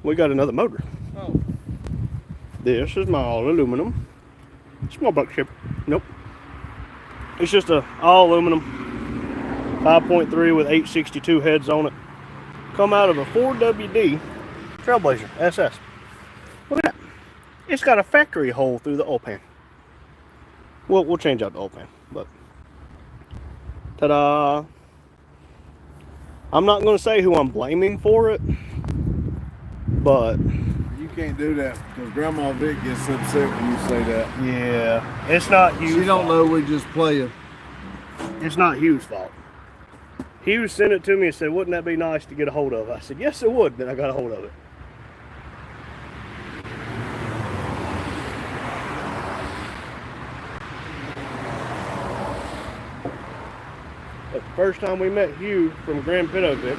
C: We got another motor.
B: Oh,
C: This is my all aluminum. Small buck ship. Nope. It's just a all aluminum 5.3 with 862 heads on it. Come out of a 4WD Trailblazer SS. Look at that. It's got a factory hole through the oil pan. We'll change out the oil pan, but ta-da! I'm not going to say who I'm blaming for it, But
B: You can't do that because Grandma Vic gets upset when you say that.
C: yeah, it's not Hugh's
B: She don't
C: fault.
B: know we just playing.
C: It's not Hugh's fault. Hugh sent it to me and said, wouldn't that be nice to get a hold of? I said, yes, it would. Then I got a hold of it. But the first time we met Hugh from Grand Pedovic,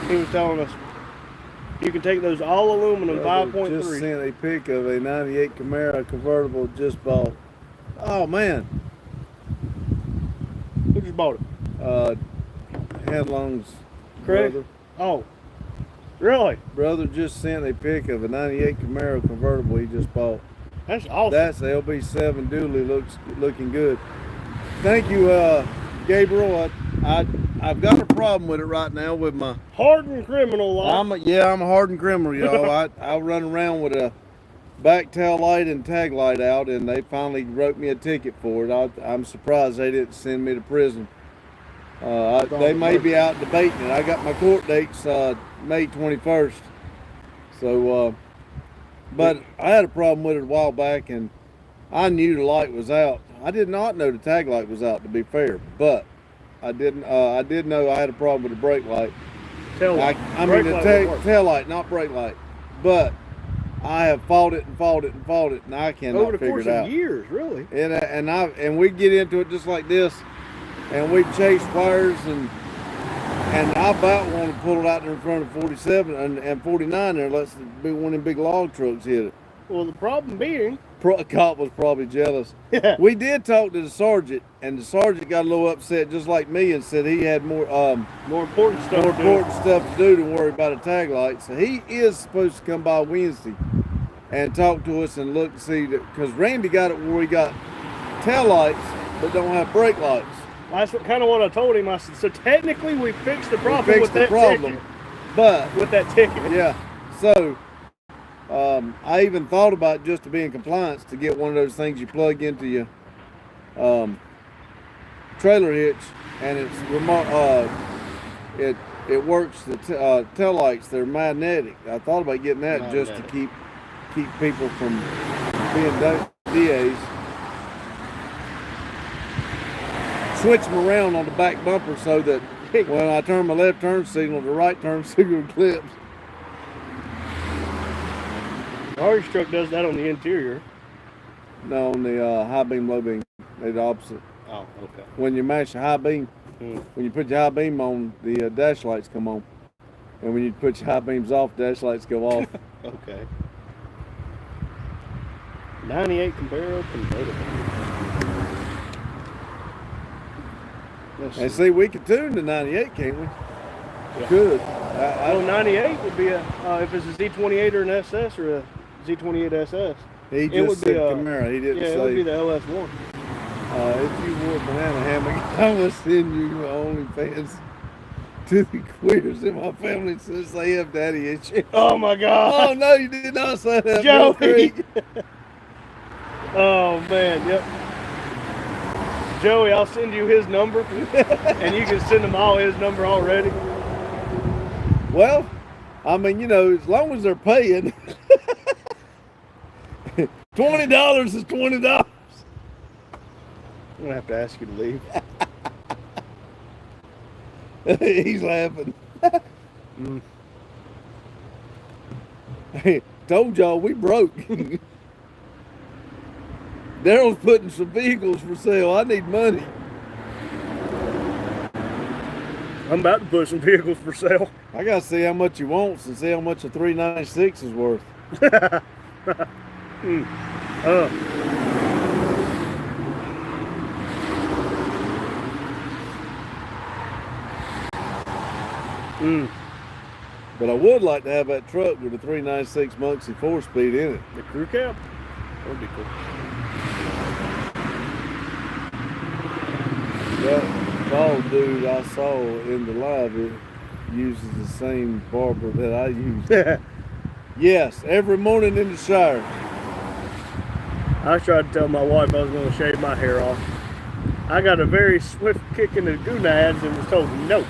C: he was telling us, you can take those all aluminum
B: Just
C: 5.3.
B: sent a pic of a 98 Camaro convertible just bought. Oh man,
C: Who just bought it?
B: Headlong's
C: Craig?
B: brother.
C: Oh, really?
B: Brother just sent a pic of a 98 Camaro convertible he just bought.
C: That's awesome.
B: That's LB7 dually looking good. Thank you, Gabriel. I've got a problem with it right now with my.
C: Hardened criminal law.
B: I'm a hardened criminal, y'all. I run around with a back tail light and tag light out, and they finally wrote me a ticket for it. I'm surprised they didn't send me to prison. They may be out debating it. I got my court dates May 21st. So, but I had a problem with it a while back, and I knew the light was out. I did not know the tag light was out, to be fair, but I didn't. I did know I had a problem with the brake light.
C: Tail light.
B: I
C: Brake
B: mean the
C: light won't work.
B: tail light, not brake light. But I have fought it, and I cannot
C: Over the
B: figure
C: course
B: it out.
C: of years, really.
B: And we get into it just like this, and we chase wires, and I about want to pull it out there in front of 47 and 49 there. Let's be one of them big log trucks hit it.
C: Well, the problem being,
B: Cop was probably jealous. We did talk to the sergeant, and the sergeant got a little upset, just like me, and said he had more
C: important stuff.
B: more
C: to do.
B: important stuff to do than worry about a tag light. So he is supposed to come by Wednesday and talk to us and look and see that, because Randy got it where he got tail lights but don't have brake lights.
C: That's kind of what I told him. I said, so technically we fixed the problem
B: Fixed
C: with
B: the
C: that
B: problem,
C: ticket.
B: but
C: With that ticket.
B: yeah. So I even thought about, just to be in compliance, to get one of those things you plug into your trailer hitch, and it's remote. It works the tail lights. They're magnetic. I thought about getting that just to keep people from being DAs. Switch them around on the back bumper so that when I turn my left turn signal, the right turn signal clips.
C: Orange truck does that on the interior.
B: No, on the high beam, low beam, they're the opposite.
C: Oh, okay.
B: When you mash the high beam,
C: Hmm.
B: when you put your high beam on, the dash lights come on, and when you put your high beams off, dash lights go off.
C: Okay. 98 Camaro convertible. Let's
B: And
C: see.
B: see, we could tune the 98, can't we?
C: Yeah.
B: Good.
C: Oh, 98 would be if it's a Z28 or an SS or a Z28 SS.
B: He
C: it
B: just
C: would
B: said
C: be
B: Camaro. He didn't
C: Yeah, it would be
B: say.
C: the LS1.
B: If you wore banana hammock, I will send you my OnlyFans to the queers in my family since they have daddy issues.
C: Oh my God.
B: Oh no, you did not say that,
C: Joey.
B: Bill Creek.
C: Oh man, yep. Joey, I'll send you his number, and you can send him all his number already.
B: Well, I mean, as long as they're paying, $20 is $20.
C: I'm gonna have to ask you to leave.
B: He's laughing. Hey, told y'all we broke. Daryl's putting some vehicles for sale. I need money.
C: I'm about to put some vehicles for sale.
B: I gotta see how much he wants and see how much a 396 is worth. But I would like to have that truck with a 396 Muncie 4-speed in it.
C: The crew cab? That would be cool.
B: That bald dude I saw in the live, it uses the same barber that I use. Yes, every morning in the shower.
C: I tried to tell my wife I was going to shave my hair off. I got a very swift kick in the gonads and was told no.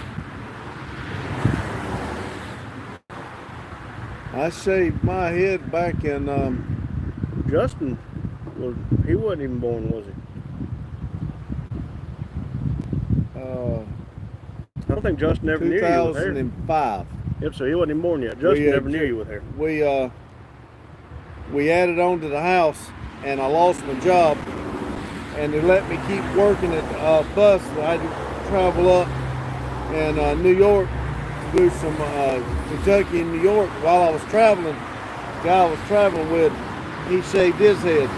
B: I shaved my head back in
C: Justin he wasn't even born, was he? I don't think Justin ever knew you with hair.
B: 2005.
C: Yep, so he wasn't even born yet. Justin never knew you with hair.
B: We added on to the house, and I lost my job, and they let me keep working at a bus that I had to travel up in New York to do some Kentucky and New York. While I was traveling, the guy I was traveling with, he shaved his head.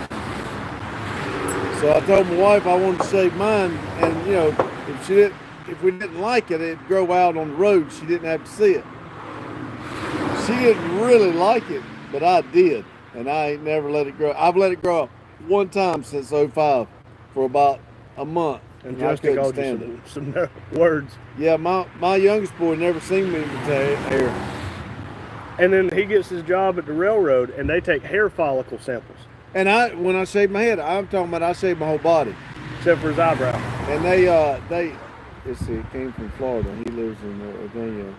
B: So I told my wife I wanted to shave mine, and you know, if we didn't like it, it'd grow out on the road. She didn't have to see it. She didn't really like it, but I did, and I ain't never let it grow. I've let it grow one time since '05 for about a month.
C: And
B: I
C: Justin
B: couldn't
C: called
B: stand
C: you some words.
B: Yeah, my youngest boy never seen me with hair.
C: And then he gets his job at the railroad, and they take hair follicle samples,
B: And when I shave my head, I'm talking about I shave my whole body.
C: except for his eyebrow.
B: And let's see, it came from Florida. He lives in Virginia.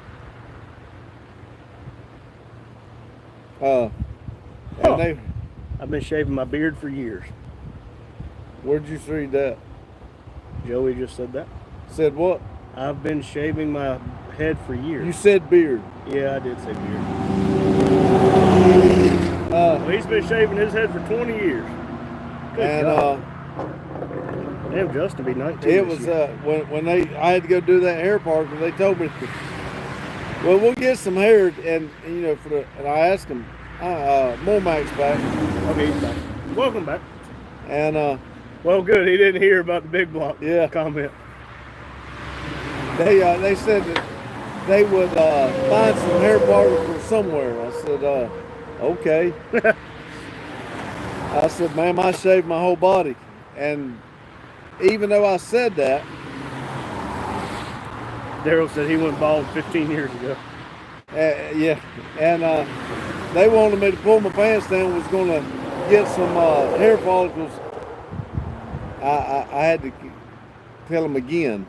B: And
C: I've been shaving my beard for years.
B: where'd you read that?
C: Joey just said that.
B: Said what?
C: I've been shaving my head for years.
B: You said beard.
C: Yeah, I did say beard. Well, he's been shaving his head for 20 years. Good
B: And
C: God. Damn, Justin be 19.
B: it
C: this
B: was
C: year.
B: when I had to go do that hair part, and they told me, well, we'll get some hair, and you know, and I asked him, Mormack's back,
C: Okay, he's back. Welcome back.
B: and
C: Well, good. He didn't hear about the big block.
B: Yeah.
C: Comment.
B: they said that they would find some hair particles somewhere. I said, okay. I said, ma'am, I shaved my whole body, and even though I said that,
C: Daryl said he went bald 15 years ago.
B: yeah, and they wanted me to pull my pants down, was going to get some hair follicles. I had to tell them again.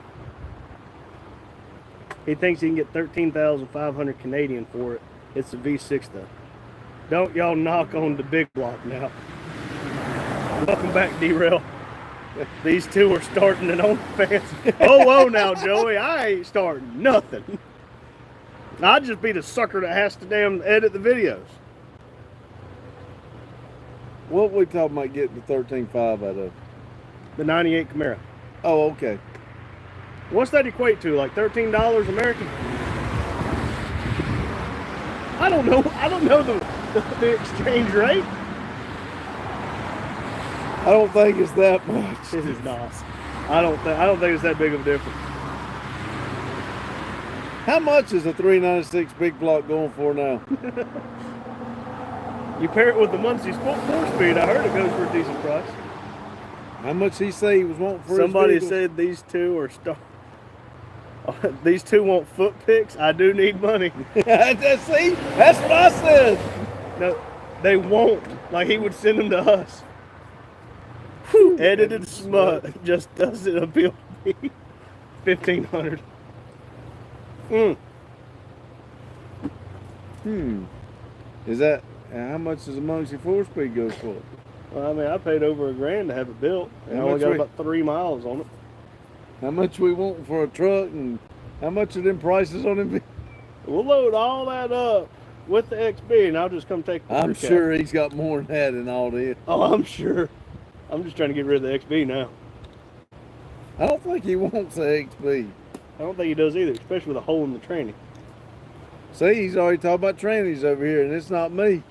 C: He thinks he can get 13,500 Canadian for it. It's a V6 though. Don't y'all knock on the big block now. Welcome back, D-Rail. These two are starting an OnlyFans. Whoa now, Joey. I ain't starting nothing. I'd just be the sucker that has to damn edit the videos.
B: What we talking about getting the 13.5 out of?
C: The 98 Camaro.
B: Oh, okay.
C: What's that equate to? Like $13 American? I don't know. I don't know the exchange rate.
B: I don't think it's that much.
C: This is not. I don't think it's that big of a difference.
B: How much is a 396 big block going for now?
C: You pair it with the Muncie Sport 4-speed, I heard it goes for a decent price.
B: How much he say he was wanting for
C: Somebody
B: his vehicle?
C: said these two are these two want foot pics. I do need money.
B: See, that's what I said.
C: No, they won't. Like he would send them to us. Edited smut just doesn't appeal to me. 1,500.
B: Is that how much does a Muncie 4-speed go for?
C: Well, I mean, I paid over $1,000 to have it built. And I
B: How
C: only
B: much
C: got
B: we-
C: about 3 miles on it.
B: How much we want for a truck, and how much are them prices on them?
C: We'll load all that up with the XB, and I'll just come take the
B: I'm
C: crew cab.
B: sure he's got more than that in all this.
C: Oh, I'm sure. I'm just trying to get rid of the XB now.
B: I don't think he wants the XB.
C: I don't think he does either, especially with a hole in the tranny.
B: See, he's already talking about trannies over here, and it's not me.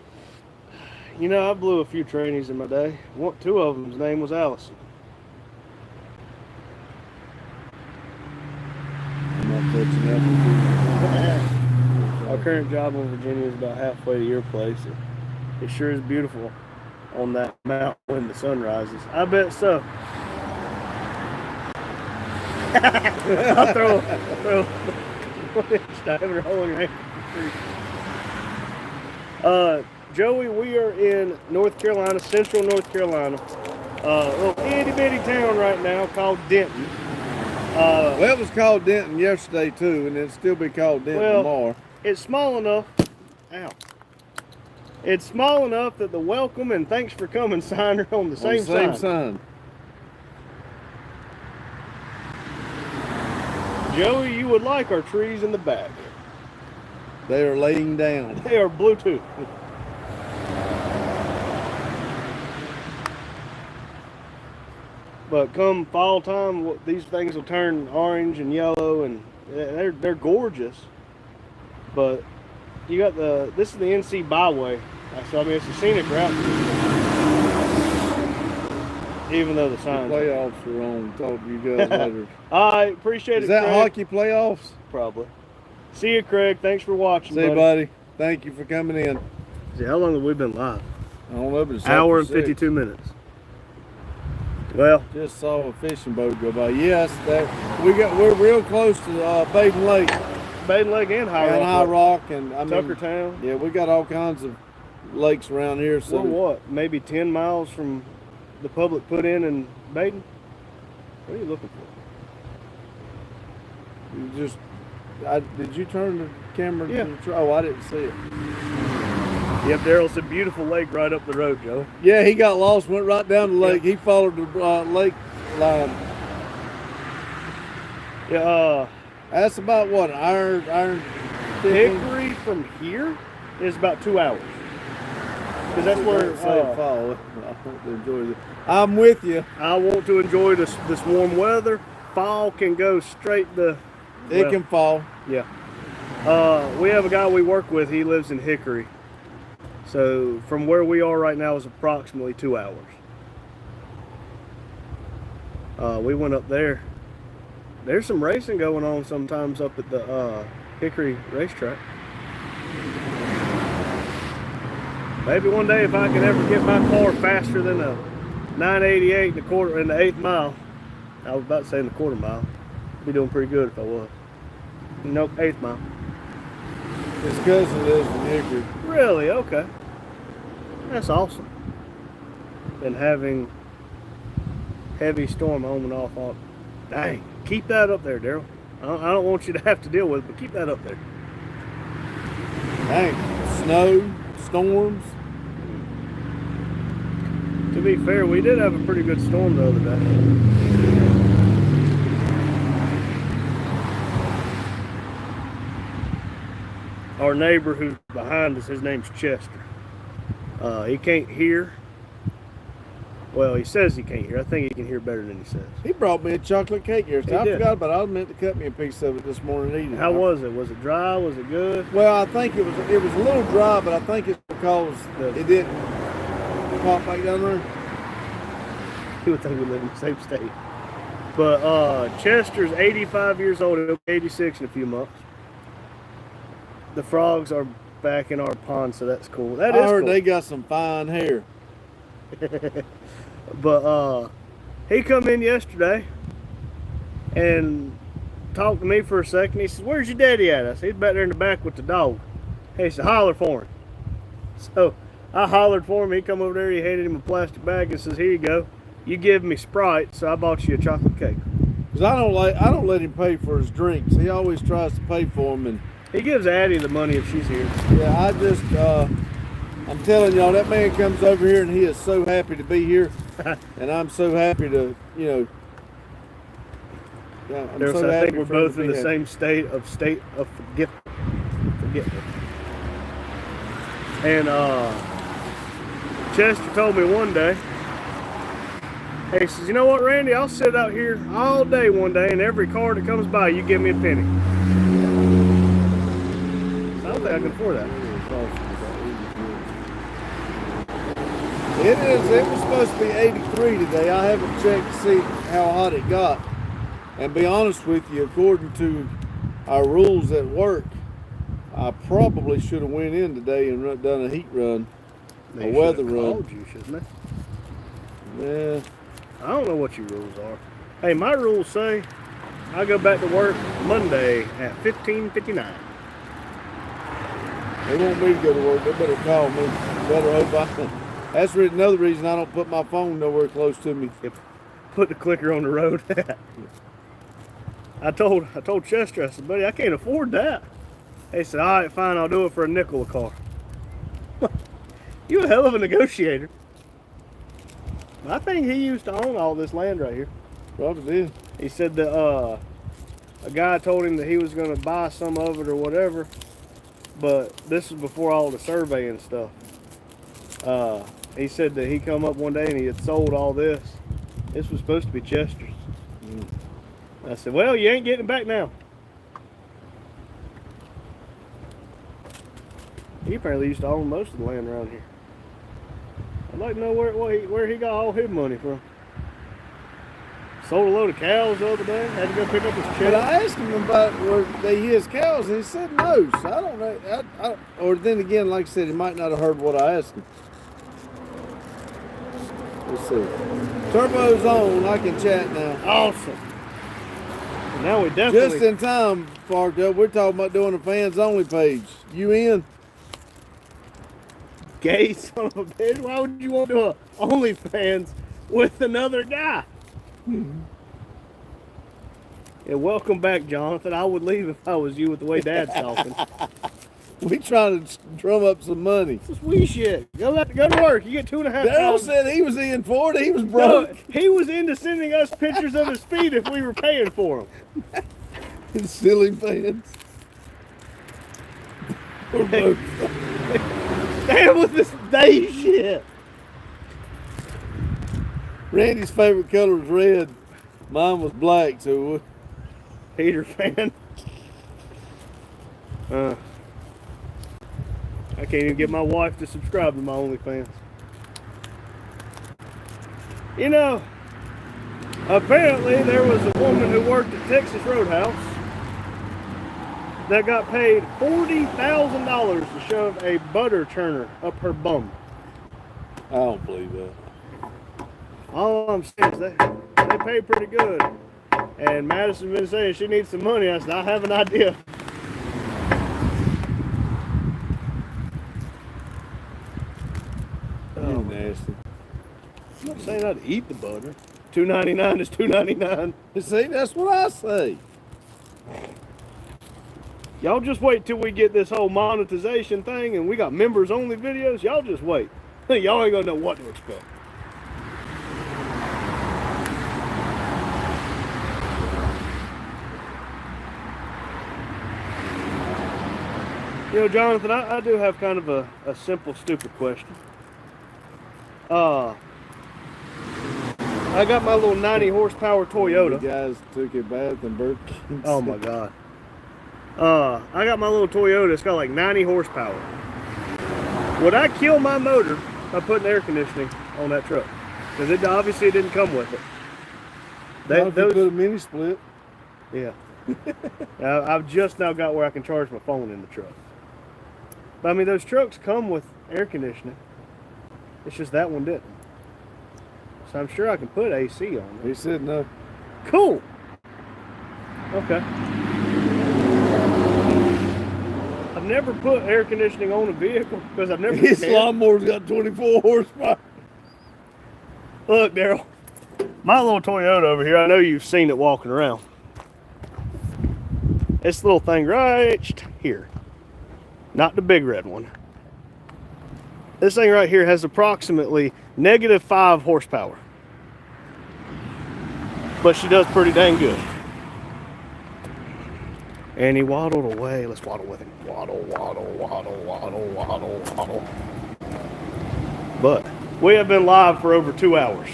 C: You know, I blew a few trannies in my day. Two of them's name was Allison.
B: I'm not touching that.
C: Our current job in Virginia is about halfway to your place. It sure is beautiful on that mountain when the sun rises. I bet so. I'll throw a hole in your ankle. Joey, we are in North Carolina, central North Carolina. A little itty bitty town right now called Denton.
B: Well, it was called Denton yesterday too, and it'll still be called Denton
C: Well,
B: tomorrow.
C: It's small enough. Ow. It's small enough that the welcome and thanks for coming sign are on the same sign.
B: sign.
C: Joey, you would like our trees in the back.
B: They are laying down.
C: They are Bluetooth. But come fall time, these things will turn orange and yellow, and they're gorgeous. But you got this is the NC Byway, so I mean it's a scenic route. Even though the signs.
B: Playoffs are on. Talk to you guys later.
C: I appreciate it.
B: Is that
C: Craig.
B: hockey playoffs?
C: Probably. See you, Craig. Thanks for watching.
B: See you, buddy. Thank you for coming in.
C: See, how long have we been live?
B: I don't know, but it's
C: Hour and
B: after 6.
C: 52 minutes. Well,
B: Just saw a fishing boat go by. Yes, we're real close to Baden Lake
C: Baden Lake and High
B: and
C: Rock.
B: High Rock, and I mean,
C: Tuckertown.
B: yeah, we got all kinds of lakes around here. So
C: We're what? Maybe 10 miles from the public put in Baden? What are you looking for?
B: you just, did you turn the camera?
C: Yeah.
B: To the oh, I didn't see it.
C: Yep, Daryl's a beautiful lake right up the road, Joe.
B: Yeah, he got lost, went right down the lake. He followed the lake line.
C: Yeah,
B: That's about what, iron 15?
C: Hickory from here is about 2 hours. Because that's where
B: fall. I want to enjoy this. I'm with you.
C: I want to enjoy this warm weather. Fall can go straight to...
B: It
C: well,
B: can fall.
C: Yeah. We have a guy we work with. He lives in Hickory. So from where we are right now is approximately 2 hours. We went up there. There's some racing going on sometimes up at the Hickory racetrack. Maybe one day if I can ever get my car faster than a 988 in the 8th mile. I was about to say in the quarter mile. I'd be doing pretty good if I was. Nope, 8th mile.
B: His cousin lives in Hickory.
C: Really? Okay. That's awesome. Been having heavy storm on and off. Dang. Keep that up there, Daryl. I don't want you to have to deal with it, but keep that up there.
B: Dang. Snow, storms.
C: To be fair, we did have a pretty good storm the other day. Our neighbor who's behind us, his name's Chester. He can't hear. Well, he says he can't hear. I think he can hear better than he says.
B: He brought me a chocolate cake yesterday. I
C: He did.
B: forgot about it. I was meant to cut me a piece of it this morning and eat it.
C: How was it? Was it dry? Was it good?
B: Well, I think it was a little dry, but I think it's because it didn't pop back down there.
C: He would think we live in the same state. But Chester's 85 years old. He'll be 86 in a few months. The frogs are back in our pond, so that's cool. That is
B: I heard
C: cool.
B: they got some fine hair.
C: But he come in yesterday and talked to me for a second. He says, "Where's your daddy at?" I said, "He's back there in the back with the dog." He said, "Holler for him." So I hollered for him. He come over there. He handed him a plastic bag and says, "Here you go. You give me Sprite, so I bought you a chocolate cake."
B: Cause I don't let him pay for his drinks. He always tries to pay for them, and
C: He gives Addie the money if she's here.
B: yeah, I just I'm telling y'all, that man comes over here and he is so happy to be here, and I'm so happy to, I'm
C: There's,
B: so
C: I
B: happy
C: think we're
B: for him
C: both
B: to
C: in
B: be
C: the
B: happy.
C: same state of forgetful. And Chester told me one day, he says, "You know what, Randy? I'll sit out here all day one day, and every car that comes by, you give me a penny." I don't think I can afford that.
B: It was supposed to be 83 today. I haven't checked to see how hot it got. And be honest with you, according to our rules at work, I probably should have went in today and done a heat run,
C: They
B: a weather
C: should have
B: run.
C: called you, shouldn't they?
B: Yeah,
C: I don't know what your rules are. Hey, my rules say I go back to work Monday at 15:59.
B: they want me to go to work. They better call me. Better hope I. That's another reason I don't put my phone nowhere close to me.
C: Put the clicker on the road. I told Chester, I said, "Buddy, I can't afford that." He said, "All right, fine, I'll do it for a nickel a car." You a hell of a negotiator. I think he used to own all this land right here.
B: Probably did.
C: He said that a guy told him that he was going to buy some of it or whatever, but this was before all the surveying stuff. He said that he come up one day and he had sold all this. This was supposed to be Chester's. I said, well, you ain't getting it back now. He apparently used to own most of the land around here. I'd like to know where he got all his money from. Sold a load of cows the other day. Had to go pick up his check.
B: But I asked him about where they his cows, and he said no. So I don't know. Or then again, like I said, he might not have heard what I asked him. Let's see. Turbo's on. I can chat now.
C: Awesome. And now we definitely...
B: Just in time, Parked Up. We're talking about doing a fans only page. You in?
C: Gay son of a bitch. Why would you want to do a OnlyFans with another guy? Yeah, welcome back, Jonathan. I would leave if I was you with the way Dad's talking.
B: We trying to drum up some money.
C: This is wee shit. Go to work. You get $2,500.
B: Daryl said he was in for it. He was
C: No,
B: broke.
C: he was into sending us pictures of his feet if we were paying for them.
B: Silly fans. We're broke.
C: Damn with this day shit.
B: Randy's favorite color was red. Mine was black, so
C: Peter fan. I can't even get my wife to subscribe to my OnlyFans. You know, apparently there was a woman who worked at Texas Roadhouse that got paid $40,000 to shove a butter churner up her bum.
B: I don't believe that.
C: All I'm saying is they pay pretty good. And Madison's been saying she needs some money. I said, I have an idea.
B: Oh, nasty.
C: I'm not saying I'd eat the butter. $2.99 is $2.99.
B: See, that's what I say.
C: Y'all just wait till we get this whole monetization thing and we got members only videos. Y'all just wait. Y'all ain't gonna know what to expect. You know, Jonathan, I do have kind of a simple, stupid question. I got my little 90 horsepower Toyota.
B: The guys took a bath in Burger King.
C: Oh my God. I got my little Toyota. It's got like 90 horsepower. Would I kill my motor by putting air conditioning on that truck? Because it obviously didn't come with it.
B: Not if you put a mini split.
C: Yeah. I've just now got where I can charge my phone in the truck. But I mean, those trucks come with air conditioning. It's just that one didn't. So I'm sure I can put AC on it.
B: He said no.
C: Cool. Okay. I've never put air conditioning on a vehicle because I've never.
B: His
C: cared.
B: lawnmower's got 24 horsepower.
C: Look, Daryl, my little Toyota over here, I know you've seen it walking around. This little thing right here, not the big red one. This thing right here has approximately -5 horsepower. But she does pretty dang good. And he waddled away. Let's waddle with him. Waddle, waddle, waddle, waddle, waddle, waddle. But we have been live for over 2 hours.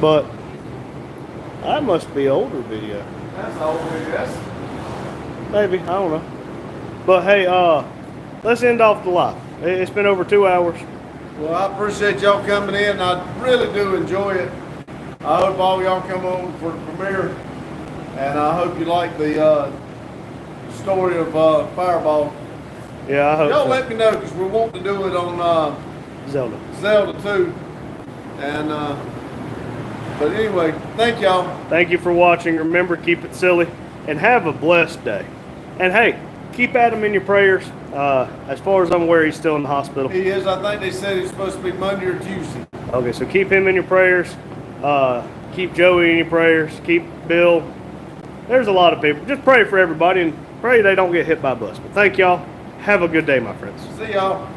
C: But that must be older video.
B: That's all that's.
C: Maybe, I don't know. But hey, let's end off the live. It's been over 2 hours.
B: Well, I appreciate y'all coming in. I really do enjoy it. I hope all y'all come on for the premiere. And I hope you like the story of Fireball.
C: Yeah, I hope
B: Y'all
C: so.
B: let me know because we want to do it on
C: Zelda.
B: Zelda too. And but anyway, thank y'all.
C: Thank you for watching. Remember, keep it silly and have a blessed day. And hey, keep Adam in your prayers. As far as I'm aware, he's still in the hospital.
B: He is. I think they said he's supposed to be Monday or Tuesday.
C: Okay, so keep him in your prayers. Keep Joey in your prayers. Keep Bill. There's a lot of people. Just pray for everybody and pray they don't get hit by a bus. But thank y'all. Have a good day, my friends.
B: See y'all.